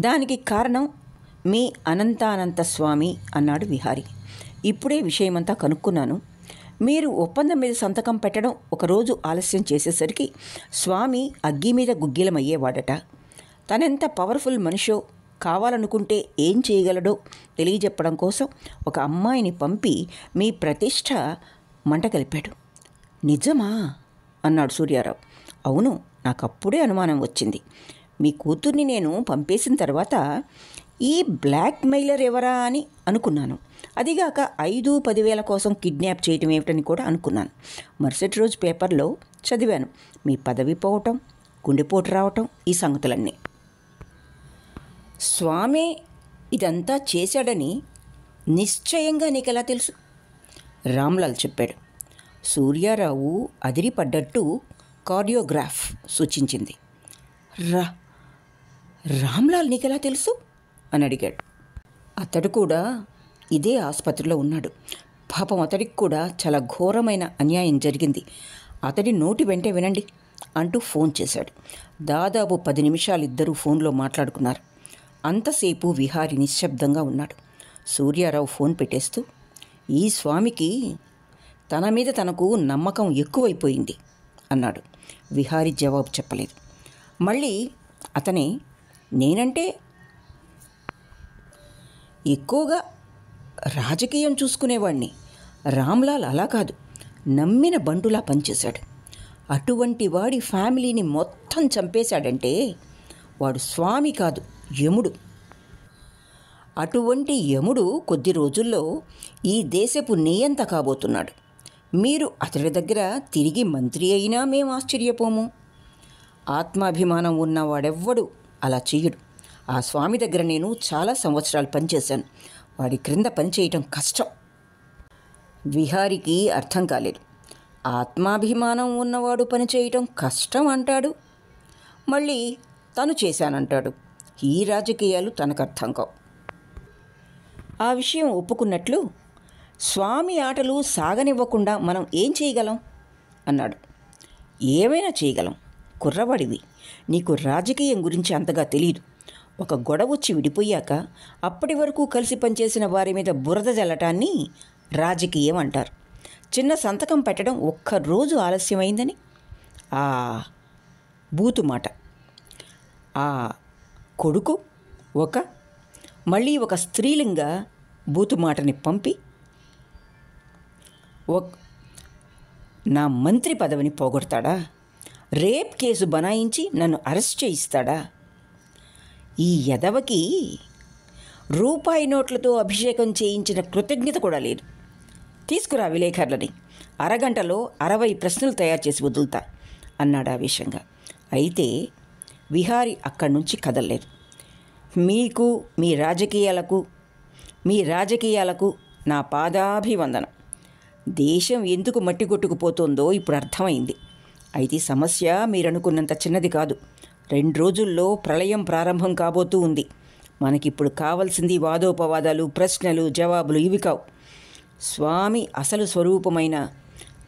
దానికి కారణం మీ అనంతానంత స్వామి అన్నాడు విహారీ. ఇప్పుడే విషయమంతా కనుక్కున్నాను. మీరు ఒప్పందం మీద సంతకం పెట్టడం ఒకరోజు ఆలస్యం చేసేసరికి స్వామి అగ్గి మీద గుగ్గిలమయ్యేవాడట. తనెంత పవర్ఫుల్ మనిషో, కావాలనుకుంటే ఏం చేయగలడో తెలియజెప్పడం కోసం ఒక అమ్మాయిని పంపి మీ ప్రతిష్ట మంట కలిపాడు. నిజమా అన్నాడు సూర్యారావు. అవును, నాకప్పుడే అనుమానం వచ్చింది. మీ కూతుర్ని నేను పంపేసిన తర్వాత ఈ బ్లాక్ మెయిలర్ ఎవరా అని అనుకున్నాను. అదిగాక 5-10 వేల కోసం కిడ్నాప్ చేయటం ఏమిటని కూడా అనుకున్నాను. మరుసటి రోజు పేపర్లో చదివాను మీ పదవి పోవటం, గుండెపోటు రావటం, ఈ సంగతులన్నీ. స్వామి ఇదంతా చేశాడని నిశ్చయంగా నీకెలా తెలుసు? రామ్లాల్ చెప్పాడు. సూర్యారావు అదిరిపడ్డట్టు కార్డియోగ్రాఫ్ సూచించింది. రామ్లాల్ నీకెలా తెలుసు అని అడిగాడు. అతడు కూడా ఇదే ఆసుపత్రిలో ఉన్నాడు. పాపం అతడికి కూడా చాలా ఘోరమైన అన్యాయం జరిగింది. అతడి నోటి వెంటే వినండి అంటూ ఫోన్ చేశాడు. దాదాపు 10 నిమిషాలు ఇద్దరూ ఫోన్లో మాట్లాడుకున్నారు. అంతసేపు విహారీ నిశ్శబ్దంగా ఉన్నాడు. సూర్యారావు ఫోన్ పెట్టేస్తూ, ఈ స్వామికి తన మీద తనకు నమ్మకం ఎక్కువైపోయింది అన్నాడు. విహారీ జవాబు చెప్పలేదు. మళ్ళీ అతనే, నేనంటే ఎక్కువగా రాజకీయం చూసుకునేవాడిని. రామ్లాల్ అలా కాదు, నమ్మిన బంటులా పనిచేశాడు. అటువంటి వాడి ఫ్యామిలీని మొత్తం చంపేశాడంటే వాడు స్వామి కాదు, యముడు. అటువంటి యముడు కొద్ది రోజుల్లో ఈ దేశపు నియంత కాబోతున్నాడు. మీరు అతడి దగ్గర తిరిగి మంత్రి అయినా మేం ఆశ్చర్యపోము. ఆత్మాభిమానం ఉన్నవాడెవ్వడు అలా చెయ్యడు. ఆ స్వామి దగ్గర నేను చాలా సంవత్సరాలు పనిచేశాను. వాడి క్రింద పనిచేయటం కష్టం. విహారికి అర్థం కాలేదు. ఆత్మాభిమానం ఉన్నవాడు పనిచేయటం కష్టం అంటాడు, మళ్ళీ తను చేశానంటాడు. ఈ రాజకీయాలు తనకు అర్థం కావు. ఆ విషయం ఒప్పుకున్నట్లు, స్వామి ఆటలు సాగనివ్వకుండా మనం ఏం చేయగలం అన్నాడు. ఏమైనా చేయగలం. కుర్రవాడివి, నీకు రాజకీయం గురించి అంతగా తెలియదు. ఒక గొడవ వచ్చి విడిపోయాక అప్పటి వరకు కలిసి పనిచేసిన వారి మీద బురద జల్లటాన్ని రాజకీయం అంటారు. చిన్న సంతకం పెట్టడం ఒక్కరోజు ఆలస్యమైందని ఆ బూతు మాట. ఆ కొడుకు మళ్ళీ ఒక స్త్రీలింగ బూతు మాటని పంపి నా మంత్రి పదవిని పోగొడతాడా? రేప్ కేసు బనాయించి నన్ను అరెస్ట్ చేయిస్తాడా? ఈ ఎదవకి రూపాయి నోట్లతో అభిషేకం చేయించిన కృతజ్ఞత కూడా లేదు. తీసుకురా విలేకరులని, అరగంటలో 60 ప్రశ్నలు తయారు చేసి వదులుతా అన్నాడు ఆవేశంగా. అయితే విహారీ అక్కడి నుంచి కదలలేదు. మీకు మీ రాజకీయాలకు నా పాదాభివందనం. దేశం ఎందుకు మట్టి కొట్టుకుపోతుందో ఇప్పుడు అర్థమైంది. అయితే సమస్య మీరనుకున్నంత చిన్నది కాదు. 2 రోజుల్లో ప్రళయం ప్రారంభం కాబోతూ ఉంది. మనకిప్పుడు కావాల్సింది వాదోపవాదాలు, ప్రశ్నలు, జవాబులు ఇవి కావు. స్వామి అసలు స్వరూపమైన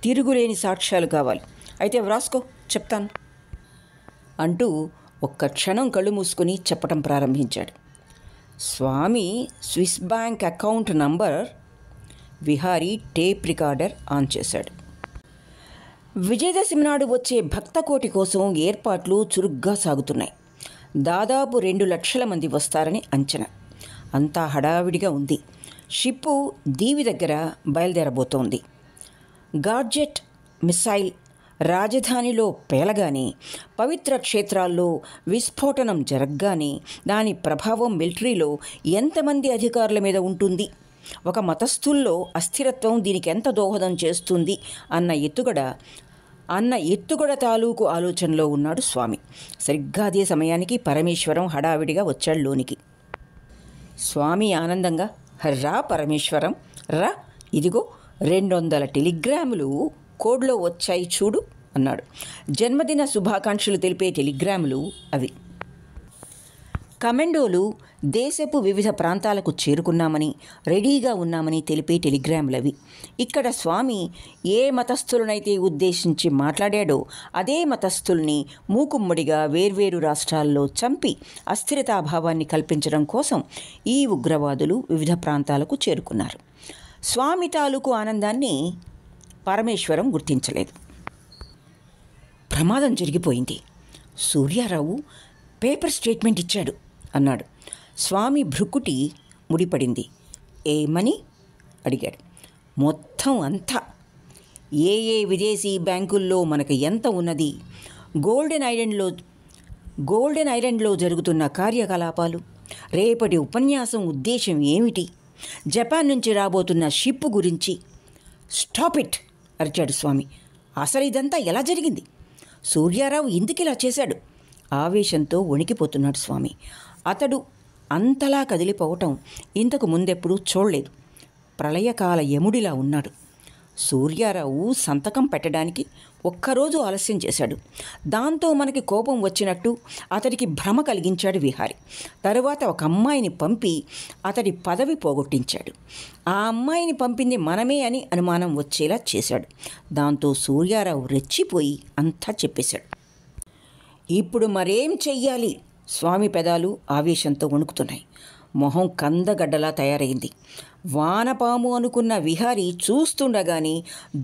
తిరుగులేని సాక్ష్యాలు కావాలి. అయితే వ్రాసుకో, చెప్తాను అంటూ ఒక్క క్షణం కళ్ళు మూసుకొని చెప్పటం ప్రారంభించాడు. Swami Swiss bank account number. Vihari tape recorder on చేశాడు. విజయదశమి నాడు వచ్చే భక్తకోటి కోసం ఏర్పాట్లు చురుగ్గా సాగుతున్నాయి. దాదాపు 2 లక్షల మంది వస్తారని అంచనా. అంతా హడావిడిగా ఉంది. షిప్పు దీవి దగ్గర బయలుదేరబోతోంది. గాడ్జెట్ మిసైల్ రాజధానిలో పేలగానే, పవిత్ర క్షేత్రాల్లో విస్ఫోటనం జరగగానే దాని ప్రభావం మిలిటరీలో ఎంతమంది అధికారుల మీద ఉంటుంది, ఒక మతస్థుల్లో అస్థిరత్వం దీనికి ఎంత దోహదం చేస్తుంది అన్న ఎత్తుగడ తాలూకు ఆలోచనలో ఉన్నాడు స్వామి. సరిగ్గా అదే సమయానికి పరమేశ్వరం హడావిడిగా వచ్చాడు లోనికి. స్వామి ఆనందంగా, రా పరమేశ్వరం రా, ఇదిగో 200 టెలిగ్రాములు కోడ్లో వచ్చాయి చూడు అన్నాడు. జన్మదిన శుభాకాంక్షలు తెలిపే టెలిగ్రాములు అవి. కమెండోలు దేశపు వివిధ ప్రాంతాలకు చేరుకున్నామని, రెడీగా ఉన్నామని తెలిపే టెలిగ్రాములవి. ఇక్కడ స్వామి ఏ మతస్థులనైతే ఉద్దేశించి మాట్లాడాడో అదే మతస్థుల్ని మూకుమ్మడిగా వేర్వేరు రాష్ట్రాల్లో చంపి అస్థిరతాభావాన్ని కల్పించడం కోసం ఈ ఉగ్రవాదులు వివిధ ప్రాంతాలకు చేరుకున్నారు. స్వామి తాలూకు ఆనందాన్ని పరమేశ్వరం గుర్తించలేదు. ప్రమాదం జరిగిపోయింది. సూర్యారావు పేపర్ స్టేట్మెంట్ ఇచ్చాడు అన్నాడు. స్వామి భృకుటి ముడిపడింది. ఏమని అడిగాడు. మొత్తం అంతా, ఏ విదేశీ బ్యాంకుల్లో మనకు ఎంత ఉన్నది, గోల్డెన్ ఐలాండ్లో జరుగుతున్న కార్యకలాపాలు, రేపటి ఉపన్యాసం ఉద్దేశం ఏమిటి, జపాన్ నుంచి రాబోతున్న షిప్ గురించి. స్టాప్ ఇట్ అరిచాడు స్వామి. అసలు ఇదంతా ఎలా జరిగింది? సూర్యారావు ఎందుకిలా చేశాడు? ఆవేశంతో వణికిపోతున్నాడు స్వామి. అతడు అంతలా కదిలిపోవటం ఇంతకు ముందెప్పుడూ చూడలేదు. ప్రళయకాల యముడిలా ఉన్నాడు. సూర్యారావు సంతకం పెట్టడానికి ఒక్కరోజు ఆలస్యం చేశాడు. దాంతో మనకి కోపం వచ్చినట్టు అతడికి భ్రమ కలిగించాడు విహారి. తరువాత ఒక అమ్మాయిని పంపి అతడి పదవి పోగొట్టించాడు. ఆ అమ్మాయిని పంపింది మనమే అని అనుమానం వచ్చేలా చేశాడు. దాంతో సూర్యారావు రెచ్చిపోయి అంతా చెప్పేశాడు. ఇప్పుడు మరేం చెయ్యాలి? స్వామి పెదాలు ఆవేశంతో వణుకుతున్నాయి. మొహం కందగడ్డలా తయారైంది. వానపాము అనుకున్న విహారి చూస్తుండగానే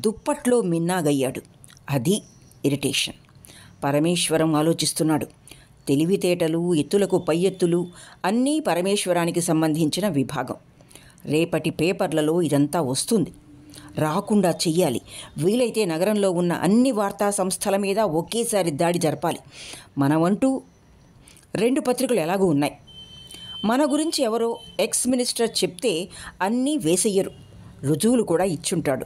దుప్పట్లో మిన్నాగయ్యాడు. అది ఇరిటేషన్. పరమేశ్వరం ఆలోచిస్తున్నాడు. తెలివితేటలు, ఎత్తులకు పై ఎత్తులు అన్నీ పరమేశ్వరానికి సంబంధించిన విభాగం. రేపటి పేపర్లలో ఇదంతా వస్తుంది. రాకుండా చెయ్యాలి. వీలైతే నగరంలో ఉన్న అన్ని వార్తా సంస్థల మీద ఒకేసారి దాడి జరపాలి. మనమంటూ 2 పత్రికలు ఎలాగూ ఉన్నాయి. మన గురించి ఎవరో ఎక్స్ మినిస్టర్ చెప్తే అన్నీ వేసెయ్యరు. రుజువులు కూడా ఇచ్చుంటాడు.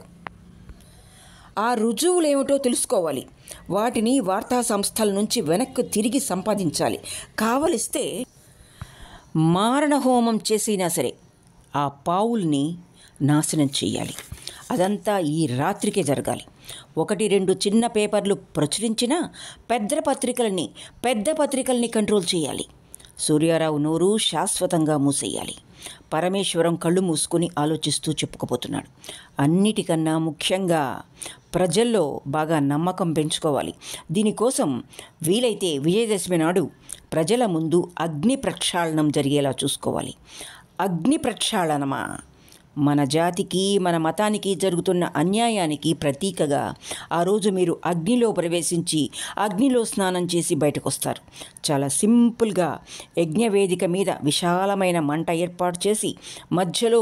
ఆ రుజువులేమిటో తెలుసుకోవాలి. వాటిని వార్తా సంస్థల నుంచి వెనక్కి తిరిగి సంపాదించాలి. కావలిస్తే మారణహోమం చేసినా సరే ఆ పావుల్ని నాశనం చెయ్యాలి. అదంతా ఈ రాత్రికే జరగాలి. 1-2 చిన్న పేపర్లు ప్రచురించినా పెద్ద పత్రికల్ని కంట్రోల్ చేయాలి. సూర్యారావు నోరు శాశ్వతంగా మూసేయాలి. పరమేశ్వరం కళ్ళు మూసుకొని ఆలోచిస్తూ చెప్పుకుపోతున్నాడు. అన్నిటికన్నా ముఖ్యంగా ప్రజల్లో బాగా నమ్మకం పెంచుకోవాలి. దీనికోసం వీలైతే విజయదశమి నాడు ప్రజల ముందు అగ్ని ప్రక్షాళనం జరిగేలా చూసుకోవాలి. అగ్ని ప్రక్షాళనమా? మన జాతికి, మన మతానికి జరుగుతున్న అన్యాయానికి ప్రతీకగా ఆ రోజు మీరు అగ్నిలో ప్రవేశించి అగ్నిలో స్నానం చేసి బయటకు వస్తారు. చాలా సింపుల్గా యజ్ఞవేదిక మీద విశాలమైన మంట ఏర్పాటు చేసి మధ్యలో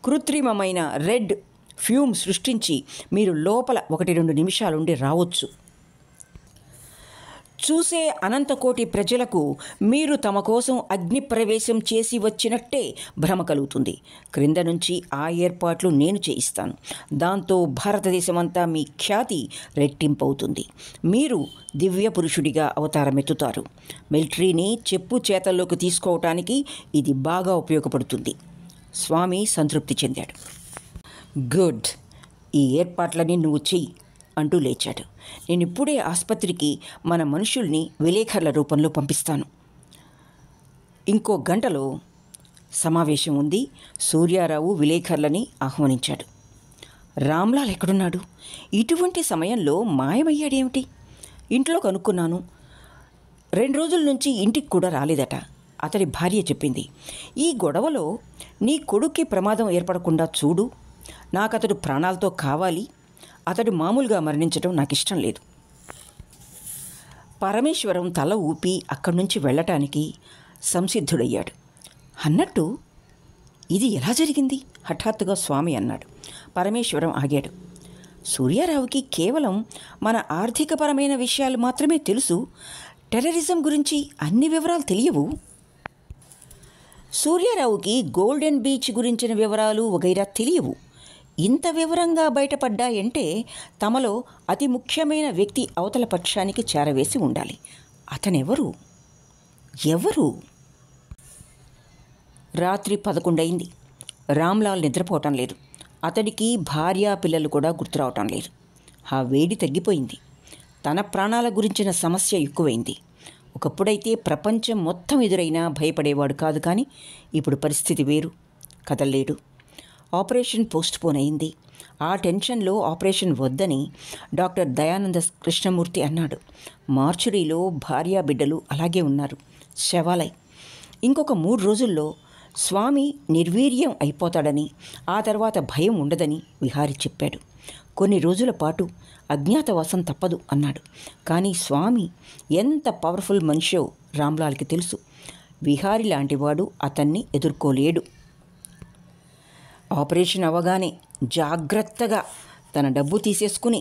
కృత్రిమమైన రెడ్ ఫ్యూమ్ సృష్టించి మీరు లోపల 1-2 నిమిషాలుండి రావచ్చు. చూసే అనంతకోటి ప్రజలకు మీరు తమ కోసం అగ్ని ప్రవేశం చేసి వచ్చినట్టే భ్రమ కలుగుతుంది. క్రింద నుంచి ఆ ఏర్పాట్లు నేను చేయిస్తాను. దాంతో భారతదేశమంతా మీ ఖ్యాతి రెట్టింపవుతుంది. మీరు దివ్య పురుషుడిగా అవతారమెత్తుతారు. మిలిటరీని చెప్పు చేతల్లోకి తీసుకోవటానికి ఇది బాగా ఉపయోగపడుతుంది. స్వామి సంతృప్తి చెందాడు. గుడ్, ఈ ఏర్పాట్లని నువ్వు చెయ్యి అంటూ లేచాడు. నేను ఇప్పుడే ఆసుపత్రికి మన మనుషుల్ని విలేకరుల రూపంలో పంపిస్తాను. ఇంకో గంటలో సమావేశం ఉంది. సూర్యారావు విలేకరులని ఆహ్వానించాడు. రామ్లాల్ ఎక్కడున్నాడు? ఇటువంటి సమయంలో మాయమయ్యాడేమిటి? ఇంట్లో కనుక్కున్నాను. 2 రోజుల నుంచి ఇంటికి కూడా రాలేదట. అతడి భార్య చెప్పింది. ఈ గొడవలో నీ కొడుక్కి ప్రమాదం ఏర్పడకుండా చూడు. నాకతడు ప్రాణాలతో కావాలి. అతడు మామూలుగా మరణించడం నాకు ఇష్టం లేదు. పరమేశ్వరం తల ఊపి అక్కడి నుంచి వెళ్ళటానికి సంసిద్ధుడయ్యాడు. అన్నట్టు ఇది ఎలా జరిగింది? హఠాత్తుగా స్వామి అన్నాడు. పరమేశ్వరం ఆగాడు. సూర్యారావుకి కేవలం మన ఆర్థికపరమైన విషయాలు మాత్రమే తెలుసు. టెర్రరిజం గురించి అన్ని వివరాలు తెలియవు. సూర్యారావుకి గోల్డెన్ బీచ్ గురించిన వివరాలు వగైరా తెలియవు. ఇంత వివరంగా బయటపడ్డాయంటే తమలో అతి ముఖ్యమైన వ్యక్తి అవతల పక్షానికి చేరవేసి ఉండాలి. అతనెవరు? రాత్రి 11 అయింది. రామ్లాల్ నిద్రపోవటం లేదు. అతడికి భార్య పిల్లలు కూడా గుర్తురావటం లేదు. ఆ వేడి తగ్గిపోయింది. తన ప్రాణాల గురించిన సమస్య ఎక్కువైంది. ఒకప్పుడైతే ప్రపంచం మొత్తం ఎదురైనా భయపడేవాడు కాదు, కానీ ఇప్పుడు పరిస్థితి వేరు. కదలలేడు. ఆపరేషన్ పోస్ట్పోన్ అయింది. ఆ టెన్షన్లో ఆపరేషన్ వద్దని డాక్టర్ దయానంద కృష్ణమూర్తి అన్నాడు. మార్చురీలో భార్యా బిడ్డలు అలాగే ఉన్నారు, శవాలై. ఇంకొక 3 రోజుల్లో స్వామి నిర్వీర్యం అయిపోతాడని, ఆ తర్వాత భయం ఉండదని విహారి చెప్పాడు. కొన్ని రోజుల పాటు అజ్ఞాతవాసం తప్పదు అన్నాడు. కానీ స్వామి ఎంత పవర్ఫుల్ మనిషో రామ్లాల్కి తెలుసు. విహారి లాంటివాడు అతన్ని ఎదుర్కోలేడు. ఆపరేషన్ అవగానే జాగ్రత్తగా తన డబ్బు తీసేసుకుని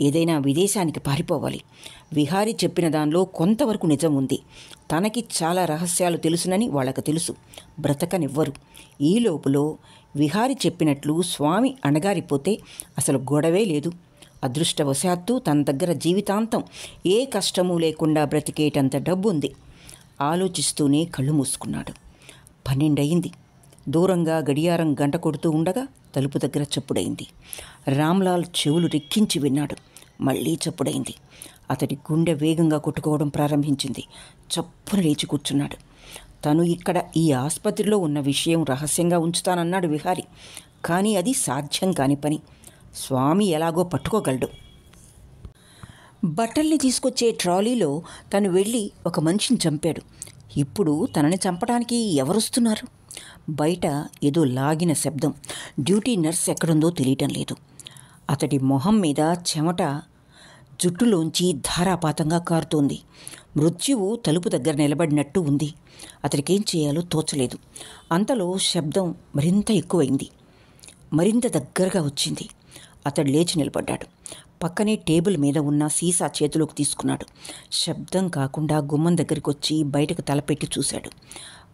ఏదైనా విదేశానికి పారిపోవాలి. విహారి చెప్పిన దానిలో కొంతవరకు నిజం ఉంది. తనకి చాలా రహస్యాలు తెలుసునని వాళ్ళకు తెలుసు. బ్రతకనివ్వరు. ఈ లోపులో విహారి చెప్పినట్లు స్వామి అణగారిపోతే అసలు గొడవే లేదు. అదృష్టవశాత్తు తన దగ్గర జీవితాంతం ఏ కష్టమూ లేకుండా బ్రతికేటంత డబ్బు ఉంది. ఆలోచిస్తూనే కళ్ళు మూసుకున్నాడు. 12 అయింది. దూరంగా గడియారం గంట కొడుతూ ఉండగా తలుపు దగ్గర చప్పుడైంది. రామ్లాల్ చెవులు రెక్కించి విన్నాడు. మళ్ళీ చప్పుడైంది. అతడి గుండె వేగంగా కొట్టుకోవడం ప్రారంభించింది. చప్పున లేచి కూర్చున్నాడు. తను ఇక్కడ ఈ ఆసుపత్రిలో ఉన్న విషయం రహస్యంగా ఉంచుతానన్నాడు విహారి. కానీ అది సాధ్యం కాని పని. స్వామి ఎలాగో పట్టుకోగలడు. బట్టల్ని తీసుకొచ్చే ట్రాలీలో తను వెళ్ళి ఒక మనిషిని చంపాడు. ఇప్పుడు తనని చంపడానికి ఎవరొస్తున్నారు? బయట ఏదో లాగిన శబ్దం. డ్యూటీ నర్స్ ఎక్కడుందో తెలియటం లేదు. అతడి మొహం మీద చెమట జుట్టులోంచి ధారాపాతంగా కారుతోంది. మృత్యువు తలుపు దగ్గర నిలబడినట్టు ఉంది. అతడికేం చేయాలో తోచలేదు. అంతలో శబ్దం మరింత ఎక్కువైంది. మరింత దగ్గరగా వచ్చింది. అతడు లేచి నిలబడ్డాడు. పక్కనే టేబుల్ మీద ఉన్న సీసా చేతిలోకి తీసుకున్నాడు. శబ్దం కాకుండా గుమ్మం దగ్గరికి వచ్చి బయటకు తలపెట్టి చూశాడు.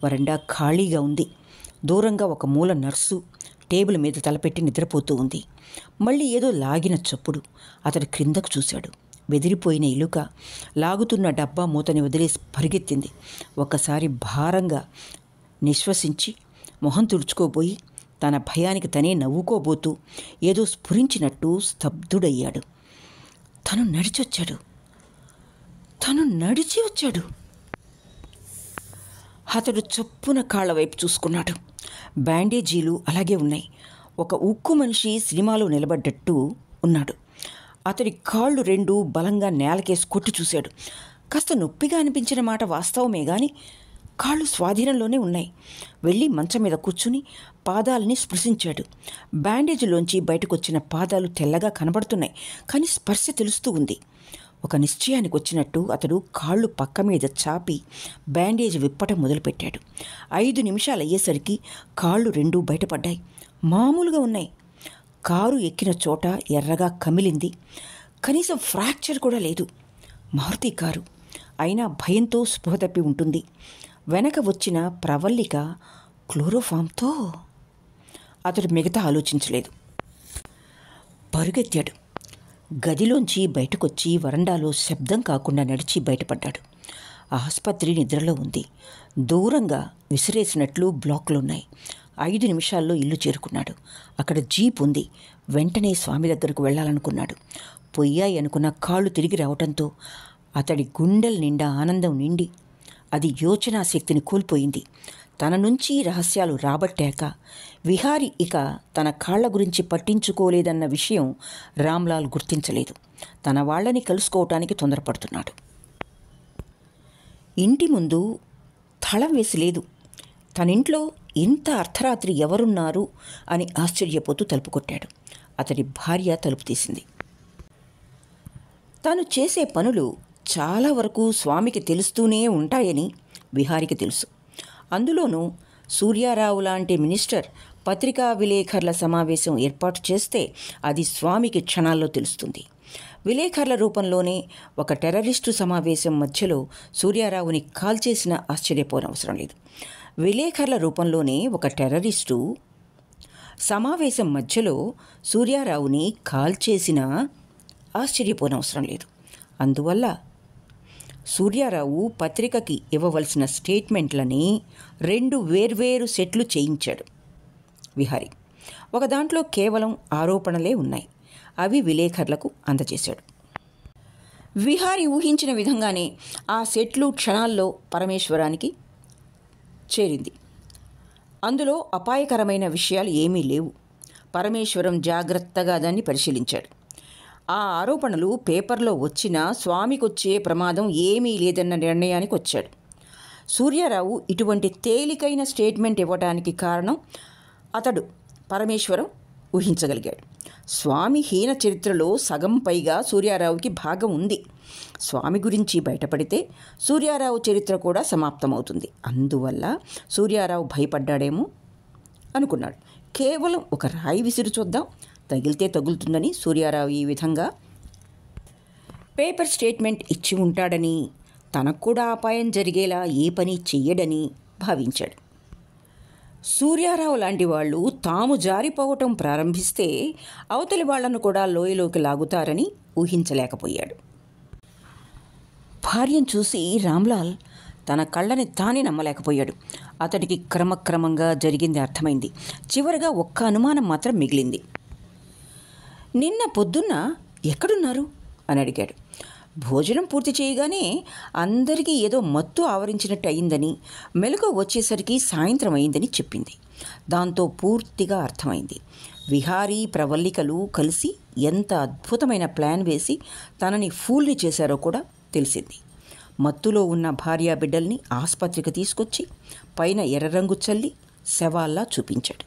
వరండా ఖాళీగా ఉంది. దూరంగా ఒక మూల నర్సు టేబుల్ మీద తలపెట్టి నిద్రపోతూ ఉంది. మళ్ళీ ఏదో లాగిన చప్పుడు. అతడు క్రిందకు చూశాడు. బెదిరిపోయిన ఎలుక లాగుతున్న డబ్బా మూతని వదిలేసి పరిగెత్తింది. ఒకసారి భారంగా నిశ్వసించి మొహం తుడుచుకోబోయి తన భయానికి తనే నవ్వుకోబోతూ ఏదో స్ఫురించినట్టు స్తబ్దుడయ్యాడు. తను నడిచి వచ్చాడు. అతడు చప్పున కాళ్ళ వైపు చూసుకున్నాడు. బ్యాండేజీలు అలాగే ఉన్నాయి. ఒక ఉక్కు మనిషి సినిమాలో నిలబడ్డట్టు ఉన్నాడు. అతడి కాళ్ళు 2 బలంగా నేలకేసి కొట్టి చూశాడు. కాస్త నొప్పిగా అనిపించిన మాట వాస్తవమే కానీ కాళ్ళు స్వాధీనంలోనే ఉన్నాయి. వెళ్ళి మంచం మీద కూర్చుని పాదాలని స్పృశించాడు. బ్యాండేజీలోంచి బయటకొచ్చిన పాదాలు తెల్లగా కనబడుతున్నాయి, కానీ స్పర్శ తెలుస్తూ ఉంది. ఒక నిశ్చయానికి వచ్చినట్టు అతడు కాళ్ళు పక్క మీద చాపి బ్యాండేజ్ విప్పటం మొదలుపెట్టాడు. 5 నిమిషాలు అయ్యేసరికి కాళ్ళు 2 బయటపడ్డాయి. మామూలుగా ఉన్నాయి. కారు ఎక్కిన చోట ఎర్రగా కమిలింది. కనీసం ఫ్రాక్చర్ కూడా లేదు. మారుతి కారు అయినా భయంతో స్పృహ తప్పి ఉంటుంది. వెనక వచ్చిన ప్రవల్లిక క్లోరోఫామ్తో అతడు మిగతా ఆలోచించలేదు. పరుగెత్తాడు. గదిలోంచి బయటకొచ్చి వరండాలో శబ్దం కాకుండా నడిచి బయటపడ్డాడు. ఆసుపత్రి నిద్రలో ఉంది. దూరంగా విసిరేసినట్లు బ్లాక్లున్నాయి. 5 నిమిషాల్లో ఇల్లు చేరుకున్నాడు. అక్కడ జీప్ ఉంది. వెంటనే స్వామి దగ్గరకు వెళ్ళాలనుకున్నాడు. పొయ్యాయి అనుకున్న కాళ్ళు తిరిగి రావటంతో అతడి గుండెల నిండా ఆనందం నిండి అది యోచనా శక్తిని కోల్పోయింది. తన నుంచి రహస్యాలు రాబట్టాక విహారి ఇక తన కాళ్ల గురించి పట్టించుకోలేదన్న విషయం రామ్లాల్ గుర్తించలేదు. తన వాళ్ళని కలుసుకోవటానికి తొందరపడుతున్నాడు. ఇంటి ముందు తాళం వేసి లేదు. తనింట్లో ఇంత అర్ధరాత్రి ఎవరున్నారు అని ఆశ్చర్యపోతూ తలుపు కొట్టాడు. అతడి భార్య తలుపు తీసింది. తాను చేసే పనులు చాలా వరకు స్వామికి తెలుస్తూనే ఉంటాయని విహారికి తెలుసు. అందులోనూ సూర్యారావు లాంటి మినిస్టర్ పత్రికా విలేకరుల సమావేశం ఏర్పాటు చేస్తే అది స్వామికి క్షణాల్లో తెలుస్తుంది. విలేకరుల రూపంలోనే ఒక టెర్రరిస్టు సమావేశం మధ్యలో సూర్యారావుని కాల్చేసిన ఆశ్చర్యపోనవసరం లేదు. విలేకరుల రూపంలోనే ఒక టెర్రరిస్టు సమావేశం మధ్యలో సూర్యారావుని కాల్చేసిన ఆశ్చర్యపోనవసరం లేదు. అందువల్ల సూర్యారావు పత్రికకి ఇవ్వవలసిన స్టేట్మెంట్లని 2 వేర్వేరు సెట్లు చేయించాడు విహారి. ఒక దాంట్లో కేవలం ఆరోపణలే ఉన్నాయి. అవి విలేకరులకు అందజేశాడు. విహారి ఊహించిన విధంగానే ఆ సెట్లు క్షణాల్లో పరమేశ్వరానికి చేరింది. అందులో అపాయకరమైన విషయాలు ఏమీ లేవు. పరమేశ్వరం జాగ్రత్తగా దాన్ని పరిశీలించాడు. ఆ ఆరోపణలు పేపర్లో వచ్చినా స్వామికొచ్చే ప్రమాదం ఏమీ లేదన్న నిర్ణయానికి వచ్చాడు. సూర్యారావు ఇటువంటి తేలికైన స్టేట్మెంట్ ఇవ్వడానికి కారణం అతడు పరమేశ్వరం ఊహించగలిగాడు. స్వామి హీన చరిత్రలో సగం పైగా సూర్యారావుకి భాగం ఉంది. స్వామి గురించి బయటపడితే సూర్యారావు చరిత్ర కూడా సమాప్తమవుతుంది. అందువల్ల సూర్యారావు భయపడ్డాడేమో అనుకున్నాడు. కేవలం ఒక రాయి విసిరి చూద్దాం, తగిలితే తగులుతుందని సూర్యారావు ఈ విధంగా పేపర్ స్టేట్మెంట్ ఇచ్చి ఉంటాడని, తనకు కూడా అపాయం జరిగేలా ఏ పని చెయ్యడని భావించాడు. సూర్యారావు లాంటి వాళ్ళు తాము జారిపోవటం ప్రారంభిస్తే అవతలి వాళ్లను కూడా లోయలోకి లాగుతారని ఊహించలేకపోయాడు. భార్యను చూసి రామ్లాల్ తన కళ్ళని తానే నమ్మలేకపోయాడు. అతడికి క్రమక్రమంగా జరిగింది అర్థమైంది. చివరగా ఒక్క అనుమానం మాత్రం మిగిలింది. నిన్న పొద్దున్న ఎక్కడున్నారు అని అడిగాడు. భోజనం పూర్తి చేయగానే అందరికీ ఏదో మత్తు ఆవరించినట్టు అయిందని, మెలకువ వచ్చేసరికి సాయంత్రం అయిందని చెప్పింది. దాంతో పూర్తిగా అర్థమైంది. విహారీ ప్రవల్లికలు కలిసి ఎంత అద్భుతమైన ప్లాన్ వేసి తనని ఫూల్ని చేశారో కూడా తెలిసింది. మత్తులో ఉన్న భార్యా బిడ్డల్ని ఆసుపత్రికి తీసుకొచ్చి పైన ఎర్రరంగు చల్లి శవాల్లా చూపించాడు.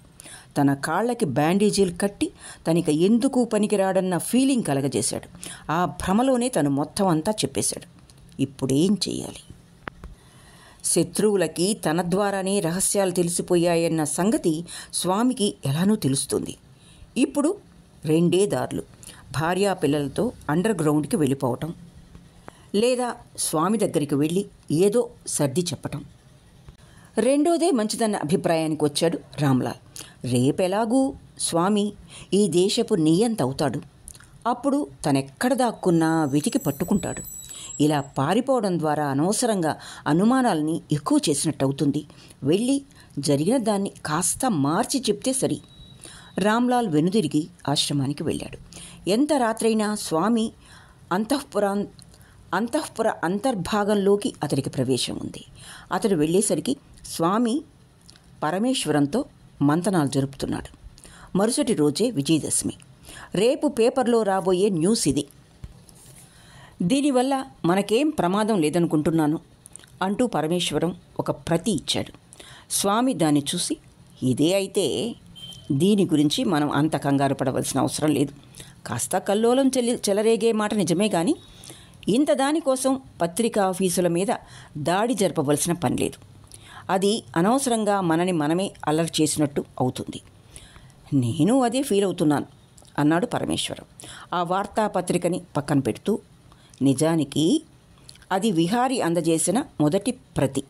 తన కాళ్ళకి బ్యాండేజీలు కట్టి తనకి ఎందుకు పనికిరాడన్న ఫీలింగ్ కలగజేశాడు. ఆ భ్రమలోనే తను మొత్తం అంతా చెప్పేశాడు. ఇప్పుడేం చెయ్యాలి? శత్రువులకి తన ద్వారానే రహస్యాలు తెలిసిపోయాయన్న సంగతి స్వామికి ఎలానూ తెలుస్తుంది. ఇప్పుడు రెండే దారులు: భార్యా పిల్లలతో అండర్ గ్రౌండ్కి వెళ్ళిపోవటం, లేదా స్వామి దగ్గరికి వెళ్ళి ఏదో సర్ది చెప్పటం. రెండోదే మంచిదన్న అభిప్రాయానికి వచ్చాడు రామ్లాల్. రేపెలాగూ స్వామి ఈ దేశపు నియంత అవుతాడు. అప్పుడు తనెక్కడ దాక్కున్నా వెతికి పట్టుకుంటాడు. ఇలా పారిపోవడం ద్వారా అనవసరంగా అనుమానాలని ఎక్కువ చేసినట్టు అవుతుంది. వెళ్ళి జరిగిన దాన్ని కాస్త మార్చి చెప్తే సరి. రామ్లాల్ వెనుదిరిగి ఆశ్రమానికి వెళ్ళాడు. ఎంత రాత్రైనా స్వామి అంతఃపుర అంతర్భాగంలోకి అతడికి ప్రవేశం ఉంది. అతడు వెళ్ళేసరికి స్వామి పరమేశ్వరంతో మంతనాలు జరుపుతున్నాడు. మరుసటి రోజే విజయదశమి. రేపు పేపర్లో రాబోయే న్యూస్ ఇది. దీనివల్ల మనకేం ప్రమాదం లేదనుకుంటున్నాను అంటూ పరమేశ్వరం ఒక ప్రతి ఇచ్చాడు. స్వామి దాన్ని చూసి, ఇదే అయితే దీని గురించి మనం అంత కంగారు పడవలసిన అవసరం లేదు. కాస్త కల్లోలం చెలరేగే మాట నిజమే కానీ ఇంత దానికోసం పత్రికా ఆఫీసుల మీద దాడి జరపవలసిన పని లేదు. అది అనవసరంగా మనని మనమే అల్లరి చేసినట్టు అవుతుంది. నేను అదే ఫీల్ అవుతున్నాను అన్నాడు పరమేశ్వరం ఆ వార్తాపత్రికని పక్కన పెడుతూ. నిజానికి అది విహారి అందజేసిన మొదటి ప్రతి.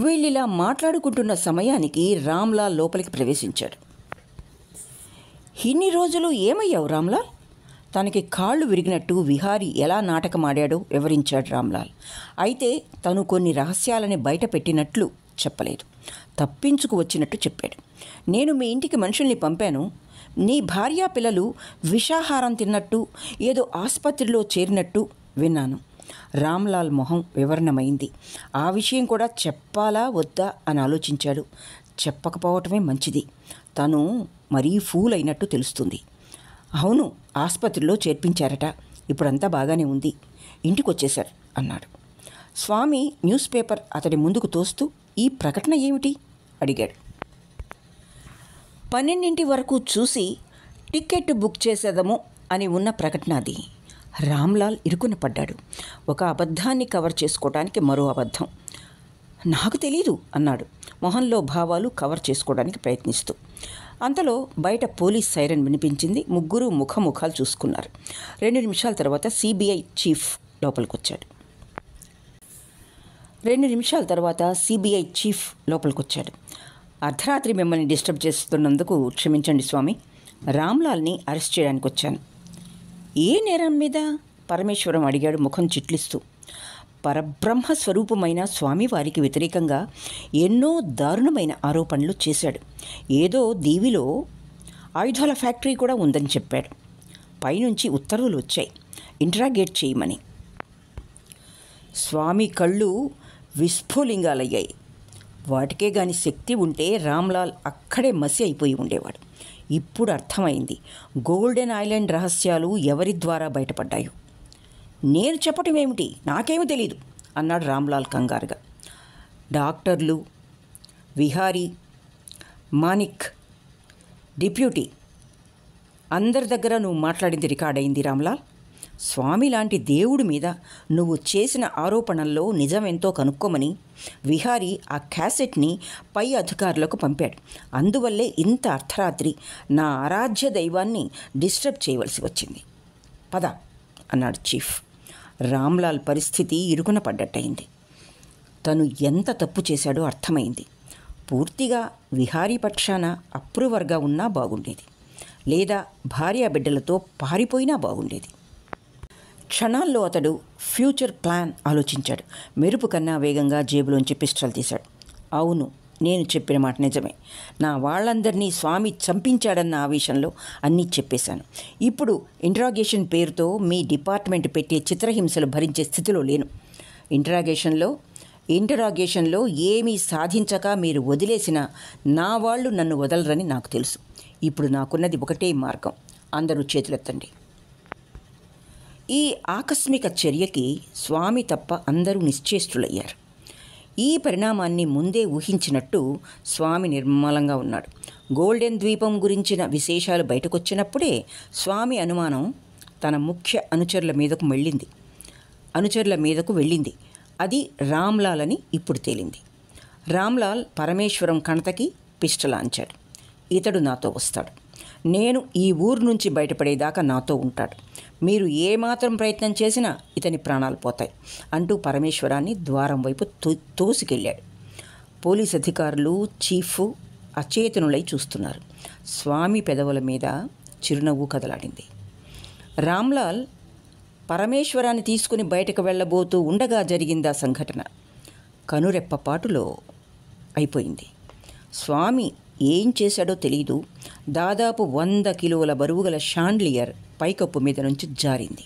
వీళ్ళిలా మాట్లాడుకుంటున్న సమయానికి రామ్లాల్ లోపలికి ప్రవేశించాడు. ఇన్ని రోజులు ఏమయ్యావు రామ్లాల్? తనకి కాళ్ళు విరిగినట్టు విహారీ ఎలా నాటకమాడాడో వివరించాడు రామ్లాల్. అయితే తను కొన్ని రహస్యాలని బయట పెట్టినట్లు చెప్పలేదు. తప్పించుకు వచ్చినట్టు చెప్పాడు. నేను మీ ఇంటికి మనుషుల్ని పంపాను. నీ భార్యా పిల్లలు విషాహారం తిన్నట్టు, ఏదో ఆసుపత్రిలో చేరినట్టు విన్నాను. రామ్లాల్ మొహం వివరణమైంది. ఆ విషయం కూడా చెప్పాలా వద్దా అని ఆలోచించాడు. చెప్పకపోవటమే మంచిది. తను మరీ ఫూల్ అయినట్టు తెలుస్తుంది. అవును, ఆసుపత్రిలో చేర్పించారట. ఇప్పుడంతా బాగానే ఉంది. ఇంటికి వచ్చేశారు అన్నాడు. స్వామి న్యూస్ పేపర్ అతడి ముందుకు తోస్తూ, ఈ ప్రకటన ఏమిటి అడిగాడు. 12 వరకు చూసి టికెట్ బుక్ చేసేదము అని ఉన్న ప్రకటన అది. రామ్లాల్ ఇరుకున పడ్డాడు. ఒక అబద్ధాన్ని కవర్ చేసుకోవడానికి మరో అబద్ధం. నాకు తెలీదు అన్నాడు, మొహంలో భావాలు కవర్ చేసుకోవడానికి ప్రయత్నిస్తూ. అంతలో బయట పోలీస్ సైరన్ వినిపించింది. ముగ్గురు ముఖాలు చూసుకున్నారు. 2 నిమిషాల తర్వాత సిబిఐ చీఫ్ లోపలికొచ్చాడు. అర్ధరాత్రి మిమ్మల్ని డిస్టర్బ్ చేస్తున్నందుకు క్షమించండి స్వామి. రామ్లాల్ని అరెస్ట్ చేయడానికి వచ్చాను. ఏ నేరం మీద? పరమేశ్వరం అడిగాడు ముఖం చిట్లిస్తూ. పరబ్రహ్మ స్వరూపమైన స్వామివారికి వ్యతిరేకంగా ఎన్నో దారుణమైన ఆరోపణలు చేశాడు. ఏదో దీవిలో ఆయుధాల ఫ్యాక్టరీ కూడా ఉందని చెప్పాడు. పైనుంచి ఉత్తర్వులు వచ్చాయి, ఇంట్రాగేట్ చేయమని. స్వామి కళ్ళు విస్ఫులింగాలయ్యాయి. వాటికే గాని శక్తి ఉంటే రామ్లాల్ అక్కడే మసి అయిపోయి ఉండేవాడు. ఇప్పుడు అర్థమైంది గోల్డెన్ ఐలాండ్ రహస్యాలు ఎవరి ద్వారా బయటపడ్డాయో. నేను చెప్పటం ఏమిటి, నాకేమీ తెలీదు అన్నాడు రామ్లాల్ కంగారుగా. డాక్టర్లు, విహారీ, మానిక్, డిప్యూటీ అందరి దగ్గర నువ్వు మాట్లాడింది రికార్డ్ అయింది రామ్లాల్. స్వామి లాంటి దేవుడి మీద నువ్వు చేసిన ఆరోపణల్లో నిజమెంతో కనుక్కోమని విహారీ ఆ క్యాసెట్ని పై అధికారులకు పంపాడు. అందువల్లే ఇంత అర్ధరాత్రి నా ఆరాధ్య దైవాన్ని డిస్టర్బ్ చేయవలసి వచ్చింది. పద అన్నాడు చీఫ్. రామ్లాల్ పరిస్థితి ఇరుకున పడ్డట్టయింది. తను ఎంత తప్పు చేశాడో అర్థమైంది. పూర్తిగా విహారీ పక్షాన అప్రూవర్గా ఉన్నా బాగుండేది, లేదా భార్యాబిడ్డలతో పారిపోయినా బాగుండేది. క్షణాల్లో అతడు ఫ్యూచర్ ప్లాన్ ఆలోచించాడు. మెరుపు కన్నా వేగంగా జేబులోంచి పిస్టల్ తీశాడు. అవును, నేను చెప్పిన మాట నిజమే. నా వాళ్ళందరినీ స్వామి చంపించాడన్న ఆవేశంలో అన్నీ చెప్పేశాను. ఇప్పుడు ఇంట్రాగేషన్ పేరుతో మీ డిపార్ట్మెంట్ పెట్టే చిత్రహింసలు భరించే స్థితిలో లేను. ఇంటరాగేషన్లో ఏమీ సాధించక మీరు వదిలేసిన నా వాళ్ళు నన్ను వదలరని నాకు తెలుసు. ఇప్పుడు నాకున్నది ఒకటే మార్గం, అందరూ చేతులెత్తండి. ఈ ఆకస్మిక చర్యకి స్వామి తప్ప అందరూ నిశ్చేష్టులయ్యారు. ఈ పరిణామాన్ని ముందే ఊహించినట్టు స్వామి నిర్మలంగా ఉన్నాడు. గోల్డెన్ ద్వీపం గురించిన విశేషాలు బయటకొచ్చినప్పుడే స్వామి అనుమానం తన ముఖ్య అనుచరుల మీదకు వెళ్ళింది. అది రామ్లాల్ అని ఇప్పుడు తేలింది. రామ్లాల్ పరమేశ్వరం కణతకి పిస్టలాంచాడు. ఇతడు నాతో వస్తాడు. నేను ఈ ఊరు నుంచి బయటపడేదాకా నాతో ఉంటాడు. మీరు ఏమాత్రం ప్రయత్నం చేసినా ఇతని ప్రాణాలు పోతాయి అంటూ పరమేశ్వరాన్ని ద్వారం వైపు తోసుకెళ్ళాడు. పోలీస్ అధికారులు, చీఫ్ అచేతనులై చూస్తున్నారు. స్వామి పెదవుల మీద చిరునవ్వు కదలాడింది. రామ్లాల్ పరమేశ్వరాన్ని తీసుకుని బయటకు వెళ్ళబోతూ ఉండగా జరిగిందా సంఘటన. కనురెప్పపాటులో అయిపోయింది. స్వామి ఏం చేశాడో తెలీదు. దాదాపు 100 కిలోల బరువుగల షాండ్లియర్ పైకప్పు మీద నుంచి జారింది.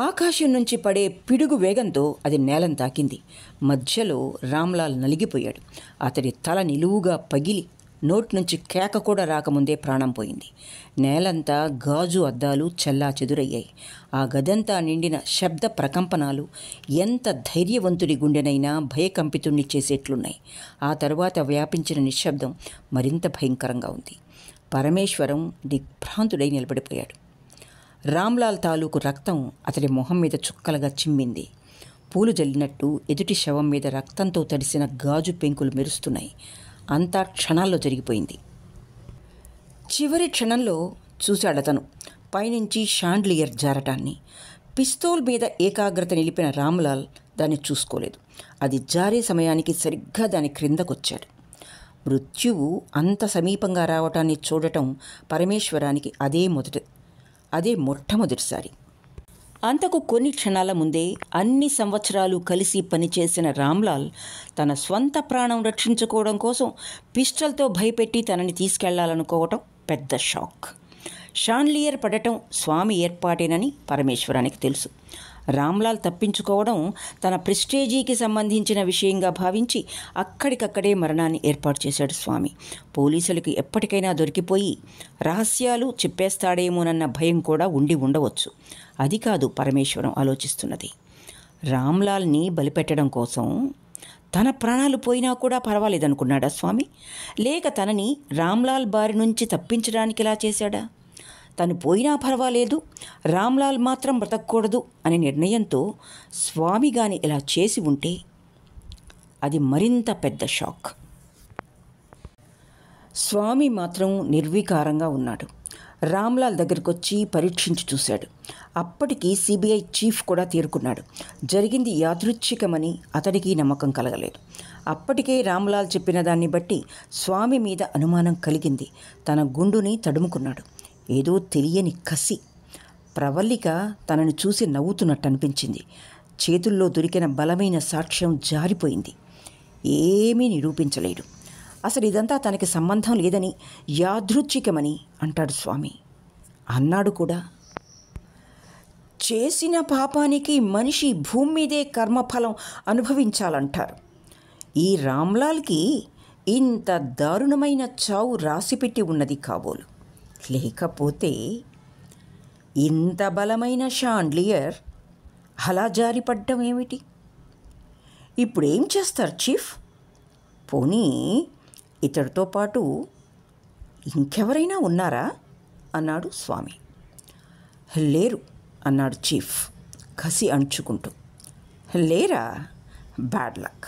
ఆకాశం నుంచి పడే పిడుగు వేగంతో అది నేలను తాకింది. మధ్యలో రామ్లాల్ నలిగిపోయాడు. అతడి తల నిలువుగా పగిలి నోటి నుంచి కేక కూడా రాకముందే ప్రాణం పోయింది. నేలంతా గాజు అద్దాలు చెల్లాచెదురయ్యాయి. ఆ గదంతా నిండిన శబ్ద ప్రకంపనాలు ఎంత ధైర్యవంతుడి గుండెనైనా భయకంపితుణ్ణి చేసేట్లున్నాయి. ఆ తరువాత వ్యాపించిన నిశ్శబ్దం మరింత భయంకరంగా ఉంది. పరమేశ్వరం దిగ్భ్రాంతుడై నిలబడిపోయాడు. రామ్లాల్ తాలూకు రక్తం అతడి మొహం మీద చుక్కలుగా చిమ్మింది. పూలు జల్లినట్టు ఎదుటి శవం మీద రక్తంతో తడిసిన గాజు పెంకులు మెరుస్తున్నాయి. అంతా క్షణాల్లో జరిగిపోయింది. చివరి క్షణంలో చూశాడతను పైనుంచి షాండ్లియర్ జారటాన్ని. పిస్తోల్ మీద ఏకాగ్రత నిలిపిన రామ్లాల్ దాన్ని చూసుకోలేదు. అది జారే సమయానికి సరిగ్గా దాని క్రిందకొచ్చాడు. మృత్యువు అంత సమీపంగా రావటాన్ని చూడటం పరమేశ్వరానికి అదే మొట్టమొదటిసారి. అంతకు కొన్ని క్షణాల ముందే అన్ని సంవత్సరాలు కలిసి పనిచేసిన రామ్లాల్ తన స్వంత ప్రాణం రక్షించుకోవడం కోసం పిస్టల్తో భయపెట్టి తనని తీసుకెళ్లాలనుకోవటం పెద్ద షాక్. షాండ్లియర్ పడటం స్వామి ఏర్పాటేనని పరమేశ్వరానికి తెలుసు. రామ్లాల్ తప్పించుకోవడం తన ప్రెస్టేజీకి సంబంధించిన విషయంగా భావించి అక్కడికక్కడే మరణాన్ని ఏర్పాటు చేశాడు స్వామి. పోలీసులకు ఎప్పటికైనా దొరికిపోయి రహస్యాలు చెప్పేస్తాడేమోనన్న భయం కూడా ఉండవచ్చు. అది కాదు పరమేశ్వరం ఆలోచిస్తున్నది. రామ్లాల్ని బలిపెట్టడం కోసం తన ప్రాణాలు పోయినా కూడా పర్వాలేదనుకున్నాడా స్వామి? లేక తనని రామ్లాల్ బారి నుంచి తప్పించడానికి ఇలా చేశాడా? తను పోయినా పర్వాలేదు, రామ్లాల్ మాత్రం బ్రతకూడదు అనే నిర్ణయంతో స్వామి గాని ఇలా చేసి ఉంటే అది మరింత పెద్ద షాక్. స్వామి మాత్రం నిర్వికారంగా ఉన్నాడు. రామ్లాల్ దగ్గరికి వచ్చి పరీక్షించి చూశాడు. అప్పటికి సిబిఐ చీఫ్ కూడా తేరుకున్నాడు. జరిగింది యాదృచ్ఛికమని అతడికి నమ్మకం కలగలేదు. అప్పటికే రామ్లాల్ చెప్పిన దాన్ని బట్టి స్వామి మీద అనుమానం కలిగింది. తన గుండుని తడుముకున్నాడు. ఏదో తెలియని కసి, ప్రవల్లిక తనను చూసి నవ్వుతున్నట్టు అనిపించింది. చేతుల్లో దొరికిన బలమైన సాక్ష్యం జారిపోయింది. ఏమీ నిరూపించలేడు. అసలు ఇదంతా తనకి సంబంధం లేదని, యాదృచ్ఛికమని అంటాడు స్వామి. అన్నాడు కూడా. చేసిన పాపానికి మనిషి భూమి మీదే కర్మఫలం అనుభవించాలంటారు. ఈ రామ్లాల్కి ఇంత దారుణమైన చావు రాసిపెట్టి ఉన్నది కాబోలు. లేకపోతే ఇంత బలమైన షాండ్లియర్ అలా జారిపడ్డం ఏమిటి? ఇప్పుడేం చేస్తారు చీఫ్? పోనీ ఇతడితో పాటు ఇంకెవరైనా ఉన్నారా అన్నాడు స్వామి. లేరు అన్నాడు చీఫ్ కసి అణుచుకుంటూ. లేరా? Bad luck.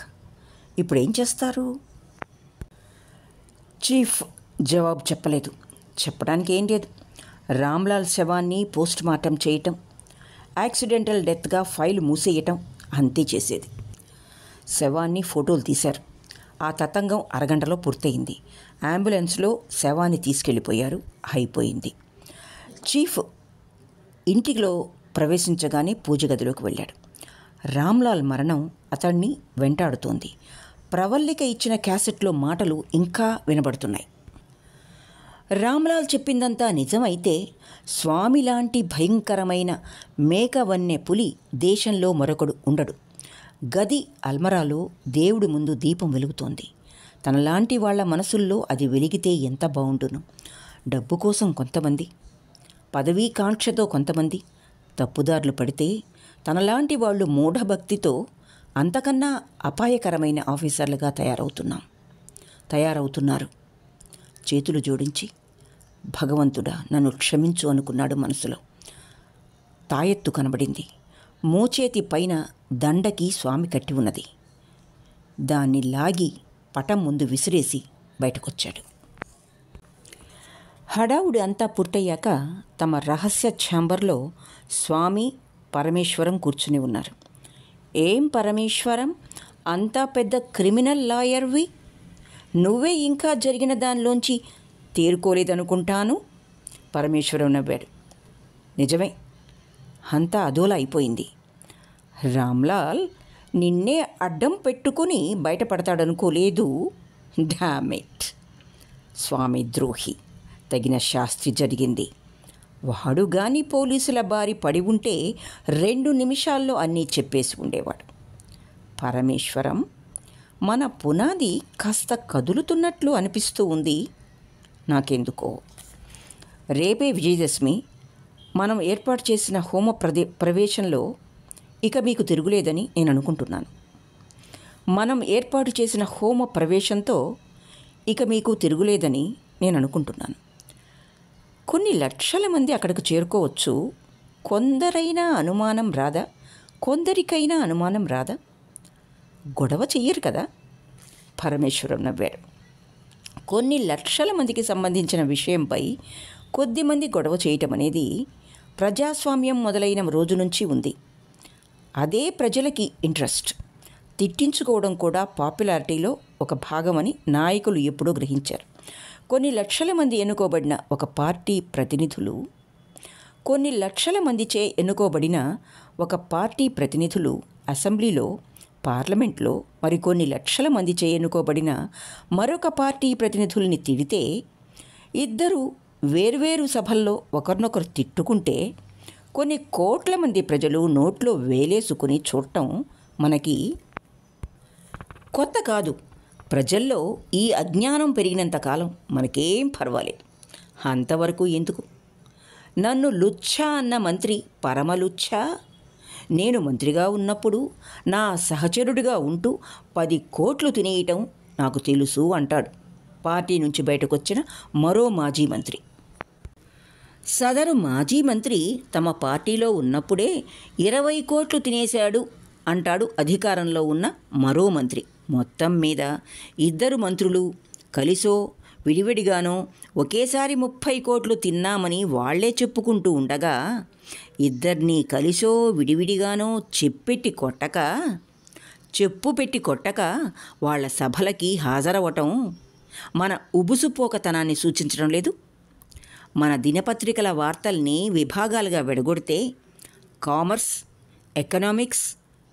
ఇప్పుడేం చేస్తారు? చీఫ్ జవాబు చెప్పలేదు. చెప్పడానికి ఏం లేదు. రామ్లాల్ శవాన్ని పోస్ట్ మార్టం చేయటం, యాక్సిడెంటల్ డెత్గా ఫైల్ మూసేయటం, అంతే చేసేది. శవాన్ని ఫోటోలు తీశారు. ఆ తతంగం అరగంటలో పూర్తయింది. అంబులెన్స్లో శవాన్ని తీసుకెళ్ళిపోయారు. అయిపోయింది. చీఫ్ ఇంటిలో ప్రవేశించగానే పూజ గదిలోకి వెళ్ళాడు. రామ్లాల్ మరణం అతన్ని వెంటాడుతోంది. ప్రవల్లిక ఇచ్చిన క్యాసెట్లో మాటలు ఇంకా వినబడుతున్నాయి. రామ్లాల్ చెప్పిందంతా నిజమైతే స్వామి లాంటి భయంకరమైన మేకవన్నె పులి దేశంలో మరొకడు ఉండడు. గది అల్మరాలో దేవుడి ముందు దీపం వెలుగుతోంది. తనలాంటి వాళ్ల మనసుల్లో అది వెలిగితే ఎంత బాగుండును. డబ్బు కోసం కొంతమంది, పదవీ కాంక్షతో కొంతమంది తప్పుదారులు పడితే తనలాంటి వాళ్ళు మూఢభక్తితో అంతకన్నా అపాయకరమైన ఆఫీసర్లుగా తయారవుతున్నారు. చేతులు జోడించి భగవంతుడా నన్ను క్షమించు అనుకున్నాడు మనసులో. తాయెత్తు కనబడింది. మోచేతి పైన దండకి స్వామి కట్టి ఉన్నది. దాన్ని లాగి పటం ముందు విసిరేసి బయటకొచ్చాడు. హడావుడి అంతా పూర్తయ్యాక తమ రహస్య ఛాంబర్లో స్వామి పరమేశ్వరం కూర్చుని ఉన్నారు. ఏం పరమేశ్వరం, అంతా పెద్ద క్రిమినల్ లాయర్వి, నువ్వే ఇంకా జరిగిన దానిలోంచి తేరుకోలేదనుకుంటాను. పరమేశ్వరం నవ్వాడు. నిజమే, అంతా అదోలా అయిపోయింది. రామ్లాల్ నిన్నే అడ్డం పెట్టుకుని బయటపడతాడనుకోలేదు. డామిట్, స్వామి ద్రోహి, తగిన శాస్తి జరిగింది. వాడు గాని పోలీసుల బారి పడి ఉంటే 2 నిమిషాల్లో అన్నీ చెప్పేసి ఉండేవాడు. పరమేశ్వరం, మన పునాది కాస్త కదులుతున్నట్లు అనిపిస్తూ ఉంది నాకెందుకో. రేపే విజయదశమి. మనం ఏర్పాటు చేసిన హోమ ప్రవేశంలో ఇక మీకు తిరుగులేదని నేను అనుకుంటున్నాను. మనం ఏర్పాటు చేసిన హోమ ప్రవేశంతో ఇక మీకు తిరుగులేదని నేను అనుకుంటున్నాను. కొన్ని లక్షల మంది అక్కడికి చేరుకోవచ్చు. కొందరికైనా అనుమానం రాదా? గొడవ చెయ్యరు కదా? పరమేశ్వరం నవ్వాడు. కొన్ని లక్షల మందికి సంబంధించిన విషయంపై కొద్దిమంది గొడవ చేయటం అనేది ప్రజాస్వామ్యం మొదలైన రోజు నుంచి ఉంది. అదే ప్రజలకి ఇంట్రెస్ట్. తిట్టించుకోవడం కూడా పాపులారిటీలో ఒక భాగమని నాయకులు ఎప్పుడూ గ్రహించారు. కొన్ని లక్షల మంది ఎన్నుకోబడిన ఒక పార్టీ ప్రతినిధులు, కొన్ని లక్షల మందిచే ఎన్నుకోబడిన ఒక పార్టీ ప్రతినిధులు అసెంబ్లీలో, పార్లమెంట్లో మరికొన్ని లక్షల మందిచే ఎన్నుకోబడిన మరొక పార్టీ ప్రతినిధుల్ని తిడితే, ఇద్దరు వేర్వేరు సభల్లో ఒకరినొకరు తిట్టుకుంటే కొన్ని కోట్ల మంది ప్రజలు నోట్లో వేలేసుకుని చూడటం మనకి కొత్త కాదు. ప్రజల్లో ఈ అజ్ఞానం పెరిగినంతకాలం మనకేం పర్వాలేదు. అంతవరకు ఎందుకు? నన్ను లుచ్చా అన్న మంత్రి పరమలుచ్చా. నేను మంత్రిగా ఉన్నప్పుడు నా సహచరుడిగా ఉంటూ 10 కోట్లు తినేయటం నాకు తెలుసు అంటాడు పార్టీ నుంచి బయటకొచ్చిన మరో మాజీ మంత్రి. సదరు మాజీ మంత్రి తమ పార్టీలో ఉన్నప్పుడే 20 కోట్లు తినేశాడు అంటాడు అధికారంలో ఉన్న మరో మంత్రి. మొత్తం మీద ఇద్దరు మంత్రులు కలిసో విడివిడిగానో ఒకేసారి 30 కోట్లు తిన్నామని వాళ్లే చెప్పుకుంటూ ఉండగా, ఇద్దరినీ కలిసో విడివిడిగానో చెప్పు పెట్టి కొట్టక వాళ్ళ సభలకి హాజరవటం మన ఉబుసుపోకతనాన్ని సూచించడం లేదు? మన దినపత్రికల వార్తల్ని విభాగాలుగా విడగొడితే కామర్స్, ఎకనామిక్స్,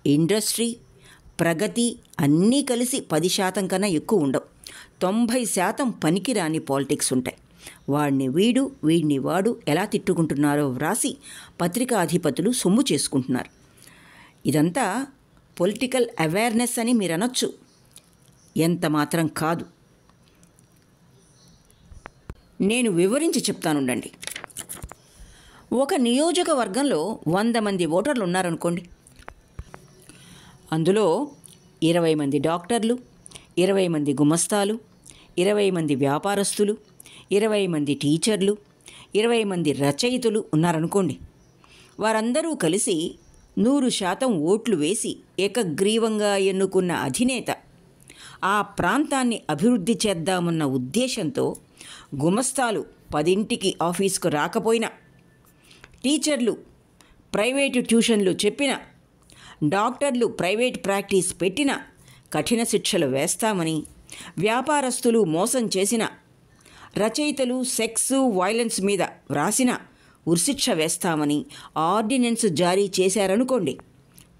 ఇండస్ట్రీ, ప్రగతి అన్నీ కలిసి 10% కన్నా ఎక్కువ ఉండవు. 90% పనికిరాని పాలిటిక్స్ ఉంటాయి. వాడిని వీడిని వాడు ఎలా తిట్టుకుంటున్నారో వ్రాసి పత్రికాధిపతులు సొమ్ము చేసుకుంటున్నారు. ఇదంతా పొలిటికల్ అవేర్నెస్ అని మీరు అనొచ్చు. ఎంత మాత్రం కాదు. నేను వివరించి చెప్తానుండండి. ఒక నియోజకవర్గంలో 100 మంది ఓటర్లు ఉన్నారనుకోండి. అందులో 20 మంది డాక్టర్లు, 20 మంది గుమస్తాలు, 20 మంది వ్యాపారస్తులు, 20 మంది టీచర్లు, 20 మంది రచయితలు ఉన్నారనుకోండి. వారందరూ కలిసి 100% ఓట్లు వేసి ఏకగ్రీవంగా ఎన్నుకున్న అధినేత ఆ ప్రాంతాన్ని అభివృద్ధి చేద్దామన్న ఉద్దేశంతో గుమస్తాలు 10ంటికి ఆఫీస్కు రాకపోయినా, టీచర్లు ప్రైవేటు ట్యూషన్లు చెప్పినా, డాక్టర్లు ప్రైవేట్ ప్రాక్టీస్ పెట్టినా కఠిన శిక్షలు వేస్తామని, వ్యాపారస్తులు మోసం చేసిన, రచయితలు సెక్స్ వైలెన్స్ మీద వ్రాసిన ఉరిశిక్ష వేస్తామని ఆర్డినెన్స్ జారీ చేశారనుకోండి.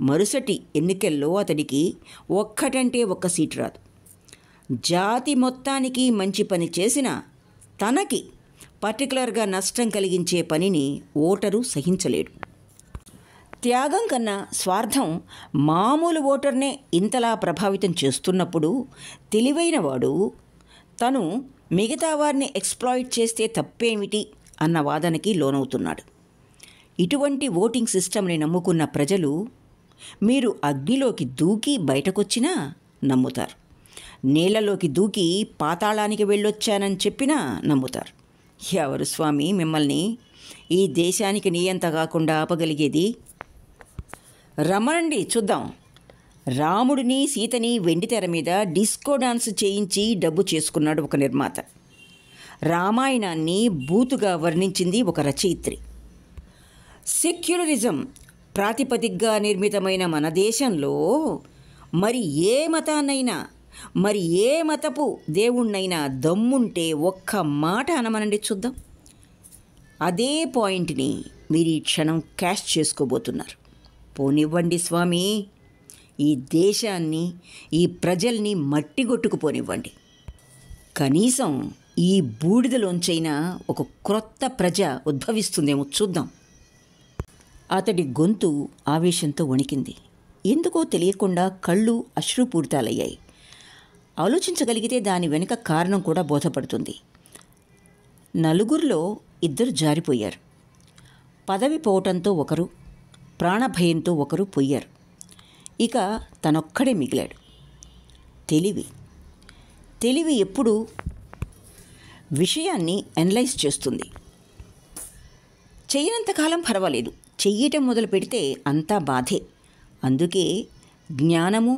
మరుసటి ఎన్నికల్లో అతడికి ఒక్కటంటే ఒక్క సీటు రాదు. జాతి మొత్తానికి మంచి పని చేసిన తనకి పర్టికులర్గా నష్టం కలిగించే పనిని ఓటరు సహించలేడు. త్యాగం కన్నా స్వార్థం మామూలు ఓటర్నే ఇంతలా ప్రభావితం చేస్తున్నప్పుడు తెలివైన వాడు తను మిగతా వారిని ఎక్స్‌ప్లాయిట్ చేస్తే తప్పేమిటి అన్న వాదనకి లోనవుతున్నాడు. ఇటువంటి ఓటింగ్ సిస్టమ్ని నమ్ముకున్న ప్రజలు మీరు అగ్నిలోకి దూకి బయటకొచ్చినా నమ్ముతారు. నీళ్లలోకి దూకి పాతాళానికి వెళ్ళొచ్చానని చెప్పినా నమ్ముతారు. ఎవరు స్వామి మిమ్మల్ని ఈ దేశానికి నియంత కాకుండా ఆపగలిగేది? రమ్మనండి చూద్దాం. రాముడిని సీతని వెండితెర మీద డిస్కో డాన్స్ చేయించి డబ్బు చేసుకున్నాడు ఒక నిర్మాత. రామాయణాన్ని బూతుగా వర్ణించింది ఒక రచయిత్రి. సెక్యులరిజం ప్రాతిపదికగా నిర్మితమైన మన దేశంలో మరి ఏ మతాన్నైనా, మరి ఏ మతపు దేవుణ్ణైనా దమ్ముంటే ఒక్క మాట అనమనండి చూద్దాం. అదే పాయింట్ని మీరు ఈ క్షణం క్యాష్ చేసుకోబోతున్నారు. పోనివ్వండి స్వామి, ఈ దేశాన్ని, ఈ ప్రజల్ని మట్టిగొట్టుకుపోనివ్వండి. కనీసం ఈ బూడిదలోంచైనా ఒక క్రొత్త ప్రజ ఉద్భవిస్తుందేమో చూద్దాం. అతడి గొంతు ఆవేశంతో వణికింది. ఎందుకో తెలియకుండా కళ్ళు అశ్రుపూరితాలయ్యాయి. ఆలోచించగలిగితే దాని వెనుక కారణం కూడా బోధపడుతుంది. నలుగురిలో 2 జారిపోయారు. పదవి పోవటంతో ఒకరు, ప్రాణభయంతో ఒకరు పోయారు. ఇక తనొక్కడే మిగిలాడు. తెలివి ఎప్పుడు విషయాన్ని అనలైజ్ చేస్తుంది. చెయ్యనంతకాలం పర్వాలేదు, చెయ్యటం మొదలు పెడితే అంతా బాధే. అందుకే జ్ఞానము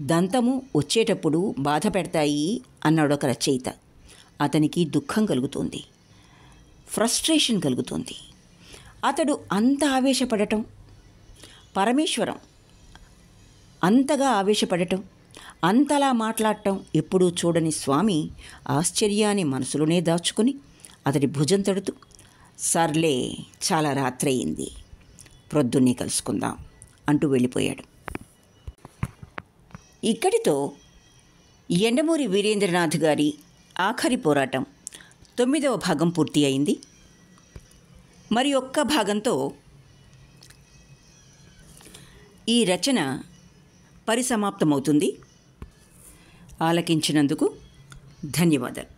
దంతము వచ్చేటప్పుడు బాధ పెడతాయి అన్నాడు ఒక రచయిత. అతనికి దుఃఖం కలుగుతోంది, ఫ్రస్ట్రేషన్ కలుగుతోంది. అతడు అంత ఆవేశపడటం, పరమేశ్వరం అంతగా ఆవేశపడటం, అంతలా మాట్లాడటం ఎప్పుడూ చూడని స్వామి ఆశ్చర్యాన్ని మనసులోనే దాచుకుని అతడి భుజం తడుతూ, సర్లే చాలా రాత్రయింది, ప్రొద్దున్నే కలుసుకుందాం అంటూ వెళ్ళిపోయాడు. ఇక్కడితో యండమూరి వీరేంద్రనాథ్ గారి ఆఖరి పోరాటం 9వ భాగం పూర్తి అయింది. మరి ఒక్క భాగంతో ఈ రచన పరిసమాప్తమవుతుంది. ఆలకించినందుకు ధన్యవాదాలు.